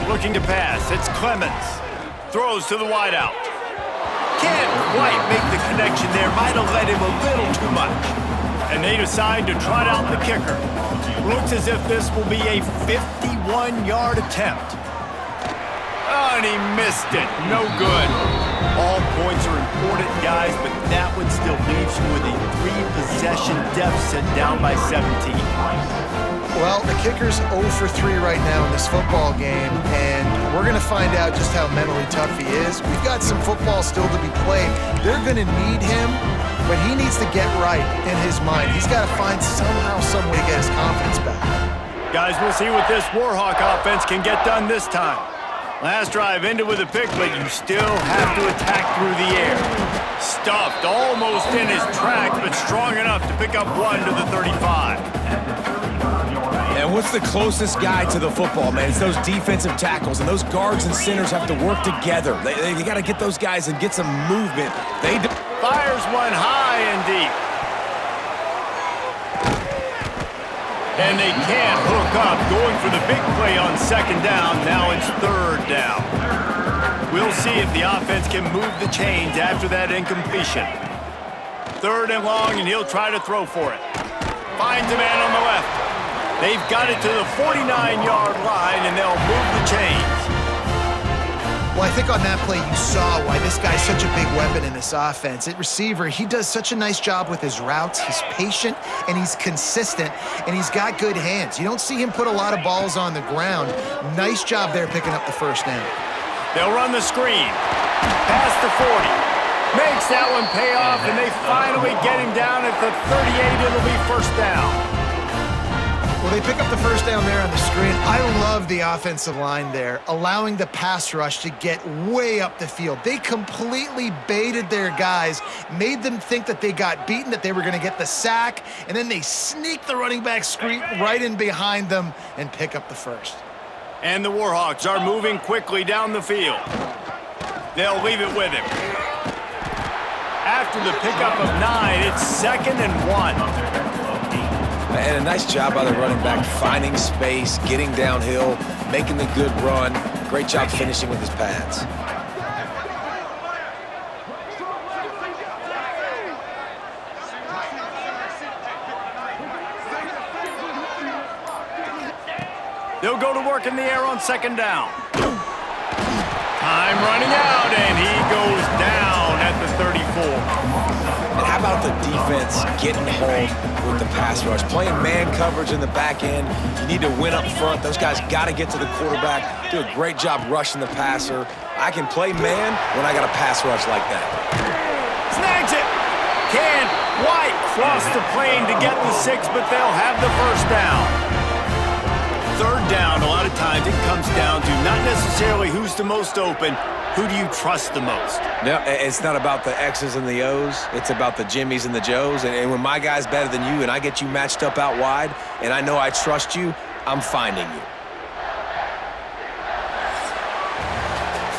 Speaker 1: Looking to pass, it's Clemens. Throws to the wideout. Can't quite make the connection there. Might have let him a little too much. And they decide to trot out the kicker. Looks as if this will be a 51-yard attempt. Oh, and he missed it. No good. All points are important, guys, but that one still leaves you with a 3-possession deficit down by 17.
Speaker 3: Well, the kicker's 0 for 3 right now in this football game, and we're going to find out just how mentally tough he is. We've got some football still to be played. They're going to need him, but he needs to get right in his mind. He's got to find somehow, some way to get his confidence back.
Speaker 1: Guys, we'll see what this Warhawk offense can get done this time. Last drive ended with a pick, but you still have to attack through the air. Stuffed almost in his tracks, but strong enough to pick up 1 to the 35.
Speaker 2: And what's the closest guy to the football, man? It's those defensive tackles, and those guards and centers have to work together. They got to get those guys and get some movement.
Speaker 1: Fires one high and deep. And they can't hook up, going for the big play on 2nd down. Now it's 3rd down. We'll see if the offense can move the chains after that incompletion. 3rd and long, and he'll try to throw for it. Finds a man on the left. They've got it to the 49-yard line, and they'll move the chains.
Speaker 3: Well, I think on that play you saw why this guy's such a big weapon in this offense. At receiver, he does such a nice job with his routes. He's patient, and he's consistent, and he's got good hands. You don't see him put a lot of balls on the ground. Nice job there picking up the 1st down.
Speaker 1: They'll run the screen. Past the 40. Makes that one pay off, and they finally get him down at the 38. It'll be 1st down.
Speaker 3: Well, they pick up the 1st down there on the screen. I love the offensive line there, allowing the pass rush to get way up the field. They completely baited their guys, made them think that they got beaten, that they were going to get the sack, and then they sneak the running back screen right in behind them and pick up the 1st.
Speaker 1: And the Warhawks are moving quickly down the field. They'll leave it with him. After the pickup of 9, it's 2nd and 1.
Speaker 2: And a nice job by the running back, finding space, getting downhill, making the good run. Great job finishing with his pads.
Speaker 1: They'll go to work in the air on 2nd down. Time running out, and he goes down at the 34.
Speaker 2: And how about the defense getting home with the pass rush? Playing man coverage in the back end. You need to win up front. Those guys got to get to the quarterback. Do a great job rushing the passer. I can play man when I got a pass rush like that.
Speaker 1: Snags it. Can't quite cross the plane to get the 6, but they'll have the 1st down. 3rd down, a lot of times it comes down to not necessarily who's the most open, who do you trust the most?
Speaker 2: No, it's not about the X's and the O's. It's about the Jimmies and the Joes. And when my guy's better than you and I get you matched up out wide and I know I trust you, I'm finding you.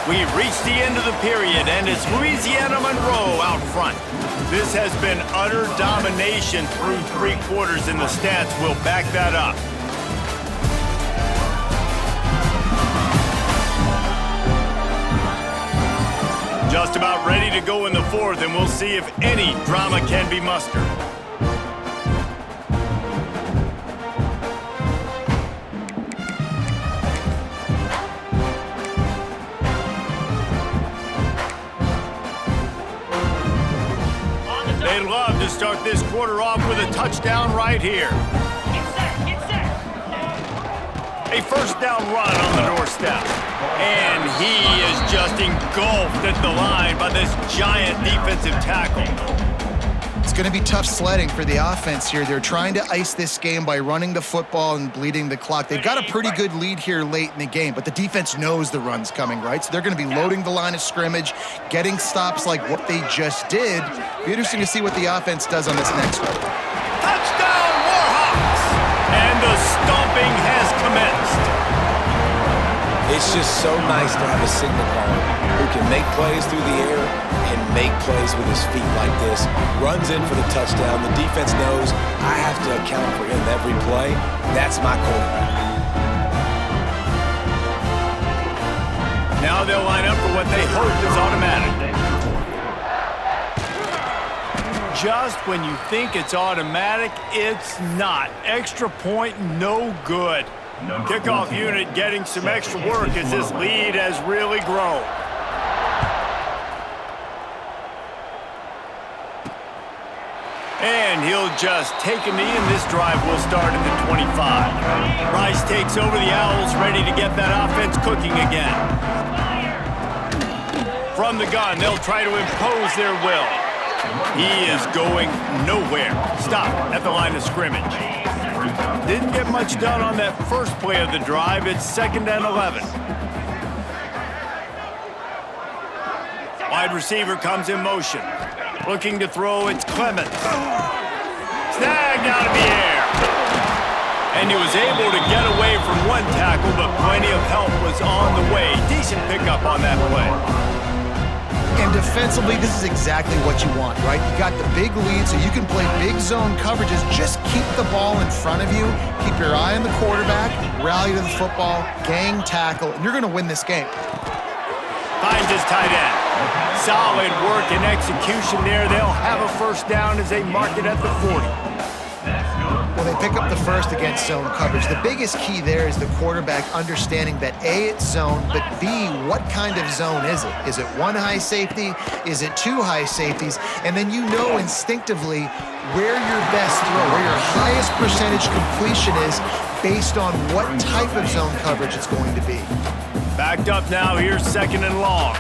Speaker 1: We've reached the end of the period, and it's Louisiana Monroe out front. This has been utter domination through 3 quarters, and the stats will back that up. Just about ready to go in the 4th, and we'll see if any drama can be mustered. They'd love to start this quarter off with a touchdown right here.
Speaker 7: Get set, get set.
Speaker 1: A 1st down run on the doorstep. And he is just engulfed at the line by this giant defensive tackle.
Speaker 3: It's going to be tough sledding for the offense here. They're trying to ice this game by running the football and bleeding the clock. They've got a pretty good lead here late in the game, but the defense knows the run's coming, right? So they're going to be loading the line of scrimmage, getting stops like what they just did. Be interesting to see what the offense does on this next one.
Speaker 1: Touchdown, Warhawks! And the stomping has commenced.
Speaker 2: It's just so nice to have a signal caller who can make plays through the air and make plays with his feet like this. Runs in for the touchdown. The defense knows I have to account for him every play. That's my quarterback.
Speaker 1: Now they'll line up for what they hope is automatic. Just when you think it's automatic, it's not. Extra point, no good. Kickoff unit getting some extra work as this lead has really grown. And he'll just take a knee, and this drive will start at the 25. Rice takes over the Owls, ready to get that offense cooking again. From the gun, they'll try to impose their will. He is going nowhere. Stop at the line of scrimmage. Didn't get much done on that first play of the drive. It's 2nd and 11. Wide receiver comes in motion. Looking to throw, it's Clemens. Snagged out of the air. And he was able to get away from one tackle, but plenty of help was on the way. Decent pickup on that play.
Speaker 3: And defensively, this is exactly what you want, right? You got the big lead, so you can play big zone coverages. Just keep the ball in front of you. Keep your eye on the quarterback. Rally to the football. Gang tackle. And you're going to win this game.
Speaker 1: Finds his tight end. Solid work and execution there. They'll have a first down as they mark it at the 40.
Speaker 3: Well, they pick up the first against zone coverage. The biggest key there is the quarterback understanding that A, it's zone, but B, what kind of zone is it? Is it one high safety? Is it two high safeties? And then you know instinctively where your best throw, where your highest percentage completion is based on what type of zone coverage it's going to be.
Speaker 1: Backed up now, here's 2nd and long.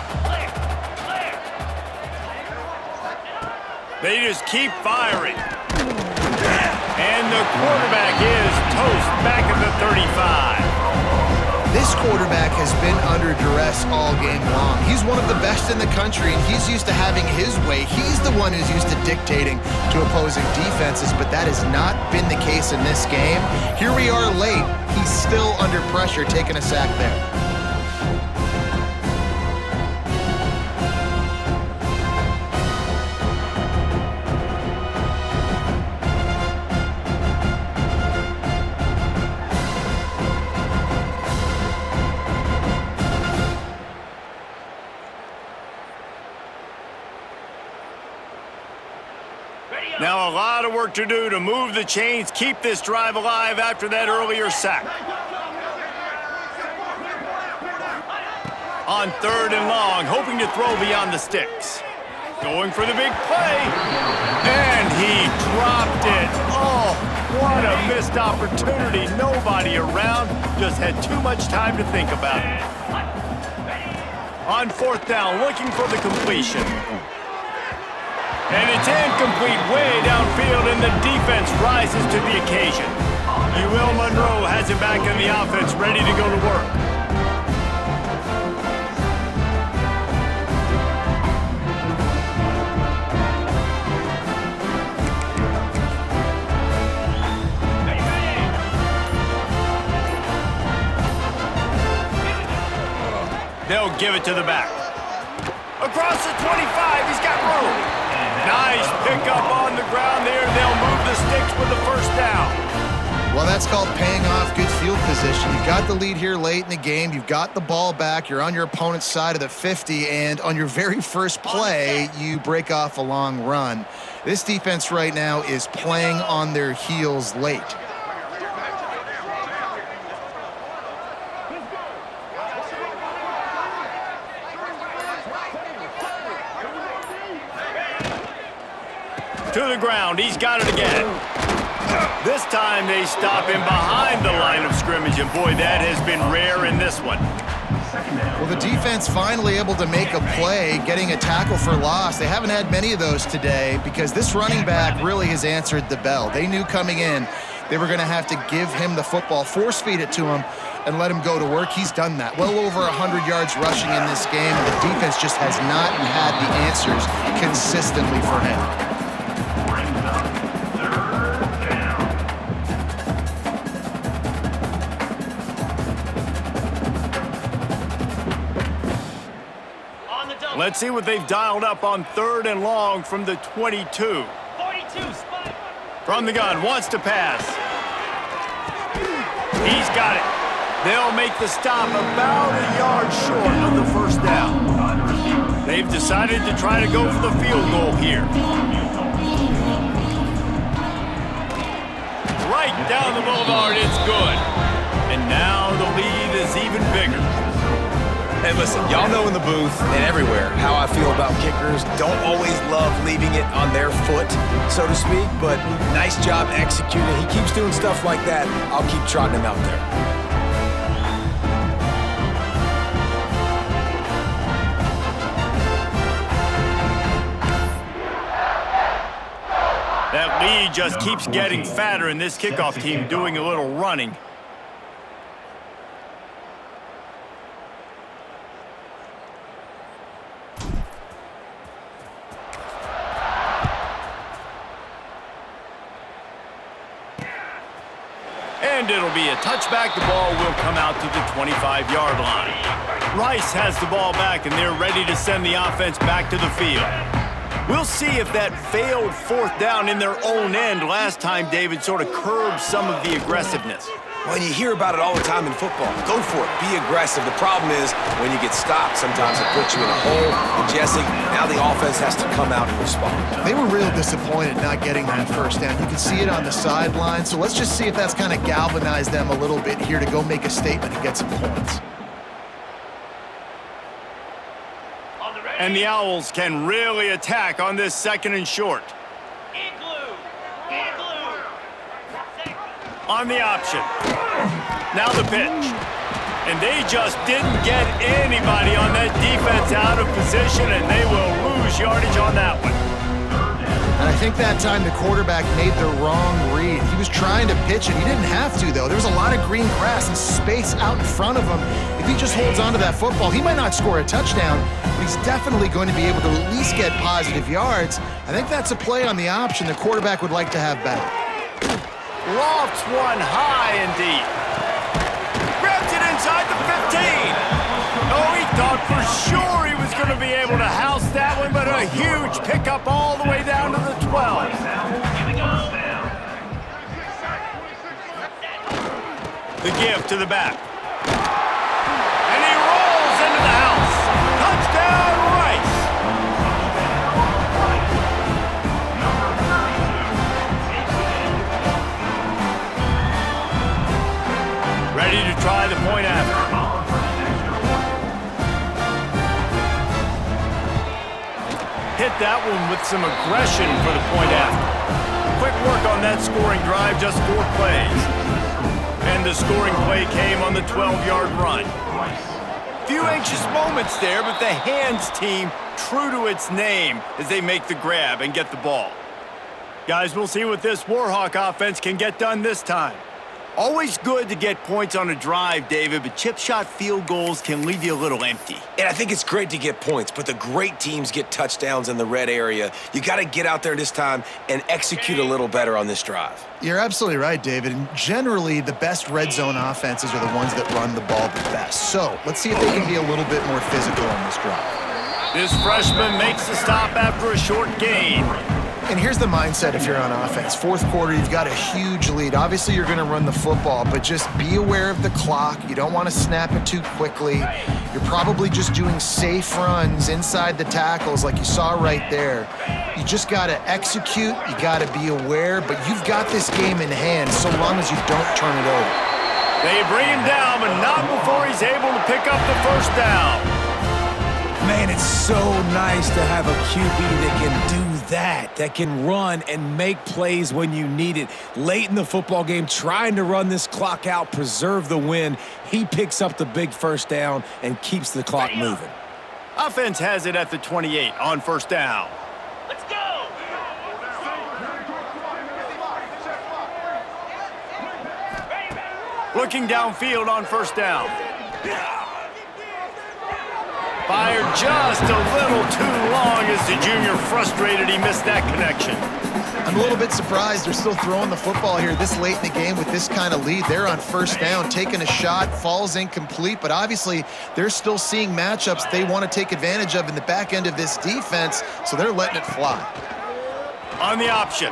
Speaker 1: They just keep firing. And the quarterback is toast back at the 35.
Speaker 3: This quarterback has been under duress all game long. He's one of the best in the country, and he's used to having his way. He's the one who's used to dictating to opposing defenses, but that has not been the case in this game. Here we are late. He's still under pressure, taking a sack there.
Speaker 1: Now a lot of work to do to move the chains, keep this drive alive after that earlier sack. On 3rd and long, hoping to throw beyond the sticks. Going for the big play. And he dropped it. Oh, what a missed opportunity. Nobody around. Just had too much time to think about it. On 4th down, looking for the completion. And it's incomplete way downfield, and the defense rises to the occasion. Monroe has him back in the offense, ready to go to work. They'll give it to the back. Across the 25, he's got room. Nice pickup on the ground there. They'll move the sticks with the first down.
Speaker 3: Well, that's called paying off good field position. You've got the lead here late in the game. You've got the ball back. You're on your opponent's side of the 50, and on your very first play, you break off a long run. This defense right now is playing on their heels late.
Speaker 1: To the ground, he's got it again. This time they stop him behind the line of scrimmage, and boy, that has been rare in this one.
Speaker 3: Well, the defense finally able to make a play, getting a tackle for loss. They haven't had many of those today because this running back really has answered the bell. They knew coming in they were going to have to give him the football, force feed it to him, and let him go to work. He's done that. Well over 100 yards rushing in this game, and the defense just has not had the answers consistently for him.
Speaker 1: Let's see what they've dialed up on 3rd and long from the 22.
Speaker 7: 42, spot.
Speaker 1: From the gun, wants to pass. He's got it. They'll make the stop about a yard short of the first down. They've decided to try to go for the field goal here. Right down the boulevard, it's good. And now the lead is even bigger.
Speaker 2: Hey, listen, y'all know in the booth and everywhere how I feel about kickers. Don't always love leaving it on their foot, so to speak, but nice job executing. He keeps doing stuff like that. I'll keep trotting him out there.
Speaker 1: That lead just keeps getting fatter, and this kickoff team doing a little running. And it'll be a touchback. The ball will come out to the 25-yard line. Rice has the ball back, and they're ready to send the offense back to the field. We'll see if that failed fourth down in their own end last time, David, sort of curbed some of the aggressiveness.
Speaker 2: Well, you hear about it all the time in football. Go for it. Be aggressive. The problem is when you get stopped, sometimes it puts you in a hole. And, Jesse, now the offense has to come out and respond.
Speaker 3: They were real disappointed not getting that first down. You can see it on the sideline. So let's just see if that's kind of galvanized them a little bit here to go make a statement and get some points.
Speaker 1: And the Owls can really attack on this 2nd and short. On the option. Now the pitch. And they just didn't get anybody on that defense out of position, and they will lose yardage on that one.
Speaker 3: And I think that time the quarterback made the wrong read. He was trying to pitch it. He didn't have to, though. There was a lot of green grass and space out in front of him. If he just holds on to that football, he might not score a touchdown, but he's definitely going to be able to at least get positive yards. I think that's a play on the option the quarterback would like to have back.
Speaker 1: Lofts one high and deep. Grabs it inside the 15. Oh, he thought for sure he was going to be able to house that one, but a huge pickup all the way down to the 12. The give to the back. And he rolls into the house. Touchdown, Rice. Ready to try the point after. Hit that one with some aggression for the point after. Quick work on that scoring drive, just 4 plays. And the scoring play came on the 12-yard run. Few anxious moments there, but the hands team true to its name as they make the grab and get the ball. Guys, we'll see what this Warhawk offense can get done this time. Always good to get points on a drive, David, but chip shot field goals can leave you a little empty.
Speaker 2: And I think it's great to get points, but the great teams get touchdowns in the red area. You got to get out there this time and execute a little better on this drive.
Speaker 3: You're absolutely right, David. And generally, the best red zone offenses are the ones that run the ball the best. So let's see if they can be a little bit more physical on this drive.
Speaker 1: This freshman makes the stop after a short gain.
Speaker 3: And here's the mindset if you're on offense. 4th quarter, you've got a huge lead. Obviously, you're going to run the football, but just be aware of the clock. You don't want to snap it too quickly. You're probably just doing safe runs inside the tackles like you saw right there. You just got to execute. You got to be aware, but you've got this game in hand so long as you don't turn it over.
Speaker 1: They bring him down, but not before he's able to pick up the first down.
Speaker 2: Man, it's so nice to have a QB that can do that can run and make plays when you need it. Late in the football game, trying to run this clock out, preserve the win. He picks up the big first down and keeps the clock moving.
Speaker 1: Offense has it at the 28 on first down.
Speaker 7: Let's go!
Speaker 1: Looking downfield on first down. Fired just a little too long as the junior frustrated he missed that connection.
Speaker 3: I'm a little bit surprised they're still throwing the football here this late in the game with this kind of lead. They're on first down, taking a shot, falls incomplete, but obviously they're still seeing matchups they want to take advantage of in the back end of this defense, so they're letting it fly.
Speaker 1: On the option.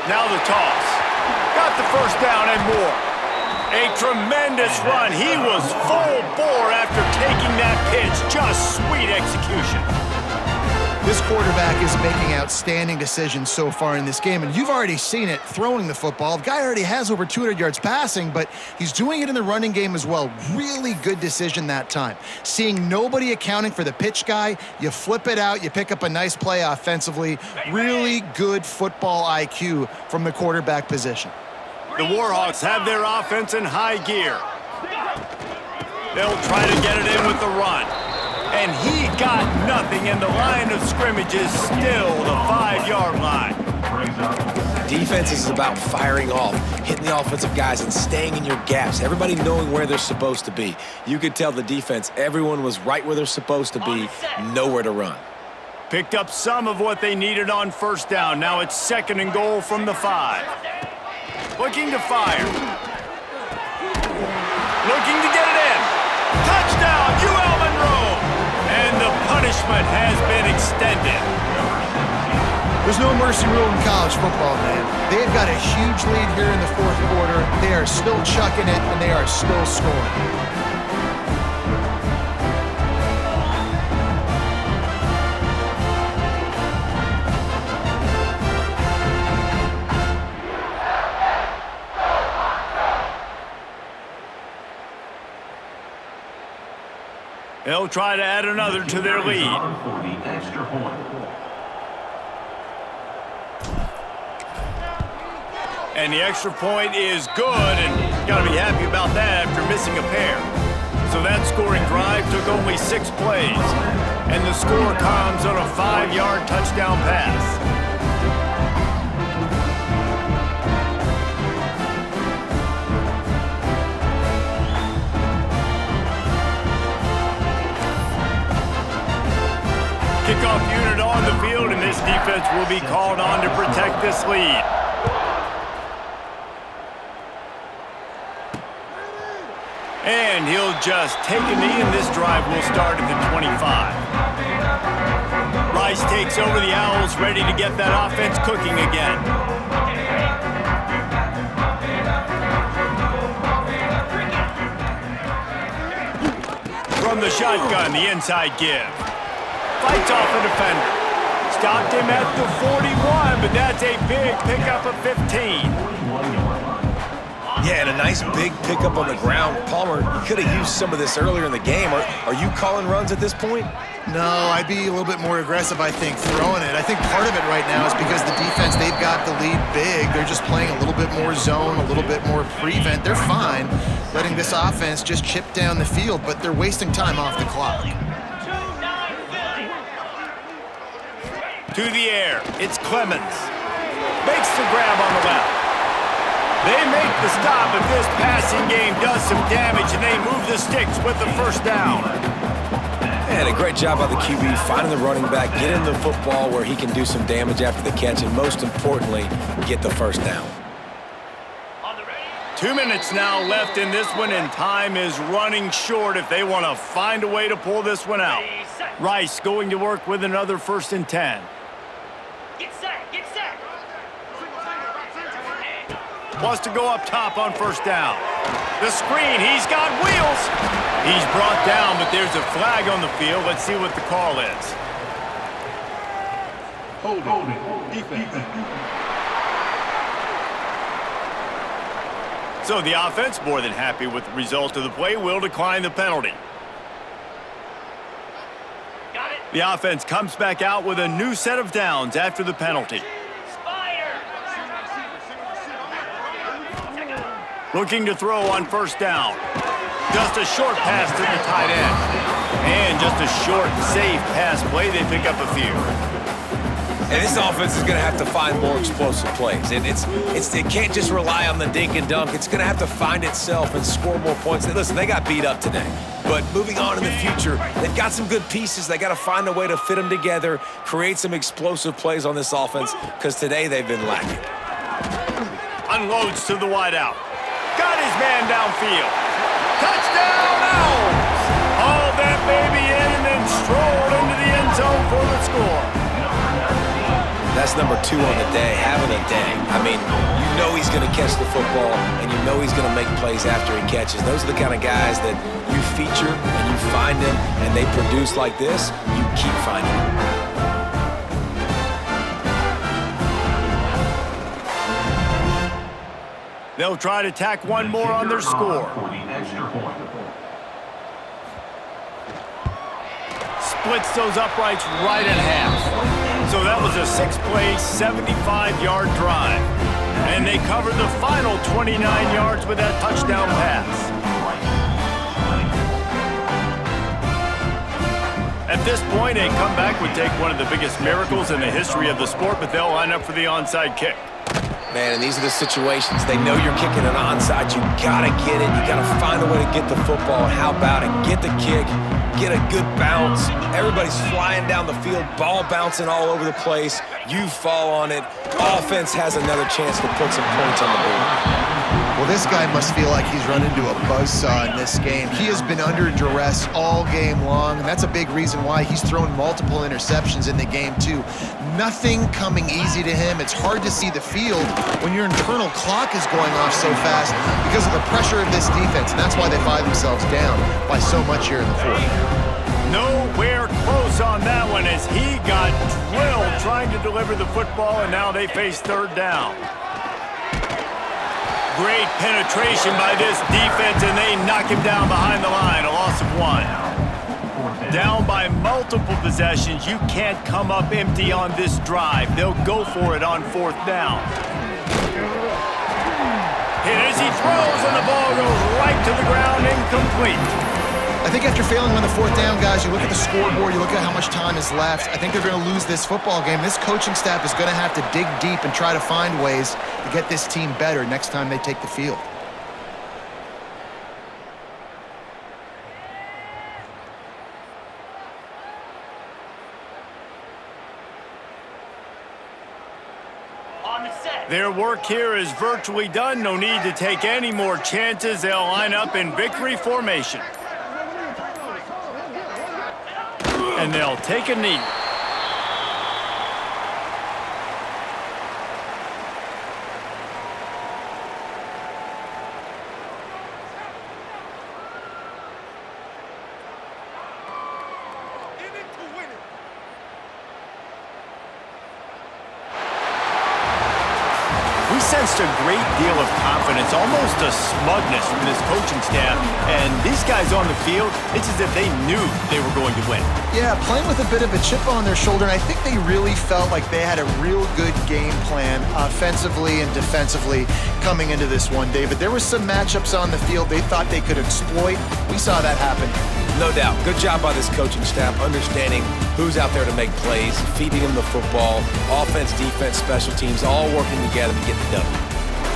Speaker 1: Now the toss. Got the first down and more. A tremendous run. He was full bore after taking that pitch. Just sweet execution.
Speaker 3: This This quarterback is making outstanding decisions so far in this game, and you've already seen it throwing the football. The guy already has over 200 yards passing, but he's doing it in the running game as well. Really good decision that time. Seeing nobody accounting for the pitch guy, you flip it out, you pick up a nice play offensively. Really good football IQ from the quarterback position.
Speaker 1: The Warhawks have their offense in high gear. They'll try to get it in with the run. And he got nothing, and the line of scrimmage is still the 5-yard line.
Speaker 2: Defense is about firing off, hitting the offensive guys, and staying in your gaps. Everybody knowing where they're supposed to be. You could tell the defense, everyone was right where they're supposed to be, nowhere to run.
Speaker 1: Picked up some of what they needed on first down. Now it's 2nd and goal from the 5. Looking to fire. Looking to get it in. Touchdown, UL Monroe! And the punishment has been extended.
Speaker 3: There's no mercy rule in college football, man. They've got a huge lead here in the 4th quarter. They are still chucking it, and they are still scoring.
Speaker 1: They'll try to add another to their lead. And the extra point is good, and got to be happy about that after missing a pair. So that scoring drive took only 6 plays, and the score comes on a 5-yard touchdown pass. Kickoff unit on the field, and this defense will be called on to protect this lead. And he'll just take a knee, and this drive will start at the 25. Rice takes over the Owls, ready to get that offense cooking again. From the shotgun, the inside give. Fights off a defender. Stopped him at the 41, but that's a big pickup of 15.
Speaker 2: Yeah, and a nice big pickup on the ground. Palmer, you could have used some of this earlier in the game. Are you calling runs at this point?
Speaker 3: No, I'd be a little bit more aggressive, I think, throwing it. I think part of it right now is because the defense, they've got the lead big. They're just playing a little bit more zone, a little bit more prevent. They're fine letting this offense just chip down the field, but they're wasting time off the clock.
Speaker 1: To the air, it's Clemens. Makes the grab on the left. They make the stop, but this passing game does some damage, and they move the sticks with the first down.
Speaker 2: And a great job by the QB, finding the running back, getting the football where he can do some damage after the catch, and most importantly, get the first down.
Speaker 1: 2 minutes now left in this one, and time is running short if they want to find a way to pull this one out. Rice going to work with another 1st and 10.
Speaker 7: Get set, get set.
Speaker 1: Wants to go up top on first down. The screen, he's got wheels. He's brought down, but there's a flag on the field. Let's see what the call is.
Speaker 4: Holding. Defense.
Speaker 1: So the offense, more than happy with the result of the play, will decline the penalty.
Speaker 7: Got it.
Speaker 1: The offense comes back out with a new set of downs after the penalty. Looking to throw on first down. Just a short pass to the tight end. And just a short, safe pass play. They pick up a few.
Speaker 2: And this offense is going to have to find more explosive plays. And it can't just rely on the dink and dunk. It's going to have to find itself and score more points. Listen, they got beat up today. But moving on in the future, they've got some good pieces. They got to find a way to fit them together, create some explosive plays on this offense, because today they've been lacking.
Speaker 1: Unloads to the wideout. Got his man downfield. Touchdown, Owls! Hauled that baby in and then strolled into the end zone for the score.
Speaker 2: That's number 2 on the day, having a day. I mean, you know he's going to catch the football, and you know he's going to make plays after he catches. Those are the kind of guys that you feature and you find them, and they produce like this, you keep finding them.
Speaker 1: They'll try to tack one more on their score.
Speaker 4: For the extra point.
Speaker 1: Splits those uprights right in half. So that was a 6-play, 75-yard drive. And they covered the final 29 yards with that touchdown pass. At this point, a comeback would take one of the biggest miracles in the history of the sport, but they'll line up for the onside kick.
Speaker 2: Man, and these are the situations. They know you're kicking an onside. You gotta get it. You gotta find a way to get the football. How about it? Get the kick. Get a good bounce. Everybody's flying down the field. Ball bouncing all over the place. You fall on it. Offense has another chance to put some points on the board.
Speaker 3: Well, this guy must feel like he's run into a buzzsaw in this game. He has been under duress all game long, and that's a big reason why he's thrown multiple interceptions in the game, too. Nothing coming easy to him. It's hard to see the field when your internal clock is going off so fast because of the pressure of this defense, and that's why they find themselves down by so much here in the fourth.
Speaker 1: Nowhere close on that one as he got drilled trying to deliver the football, and now they face third down. Great penetration by this defense, and they knock him down behind the line, a loss of 1. Down by multiple possessions, you can't come up empty on this drive. They'll go for it on fourth down. Hit as he throws, and the ball goes right to the ground, incomplete.
Speaker 3: I think after failing on the fourth down, guys, you look at the scoreboard, you look at how much time is left. I think they're going to lose this football game. This coaching staff is going to have to dig deep and try to find ways to get this team better next time they take the field.
Speaker 7: On the set.
Speaker 1: Their work here is virtually done. No need to take any more chances. They'll line up in victory formation. And they'll take a knee. We sensed a great deal of confidence, almost a smugness from this coaching staff. And these guys on the field, it's as if they knew they were going to win.
Speaker 3: Yeah, playing with a bit of a chip on their shoulder, and I think they really felt like they had a real good game plan offensively and defensively coming into this one, David. There were some matchups on the field they thought they could exploit. We saw that happen.
Speaker 2: No doubt. Good job by this coaching staff, understanding who's out there to make plays, feeding them the football, offense, defense, special teams, all working together to get the W.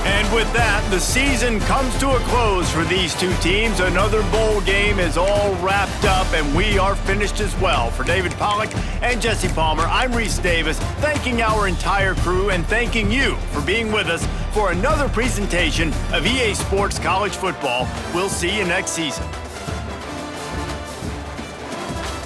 Speaker 1: And with that, the season comes to a close for these two teams. Another bowl game is all wrapped up, and we are finished as well. For David Pollack and Jesse Palmer, I'm Reese Davis, thanking our entire crew and thanking you for being with us for another presentation of EA Sports College Football. We'll see you next season.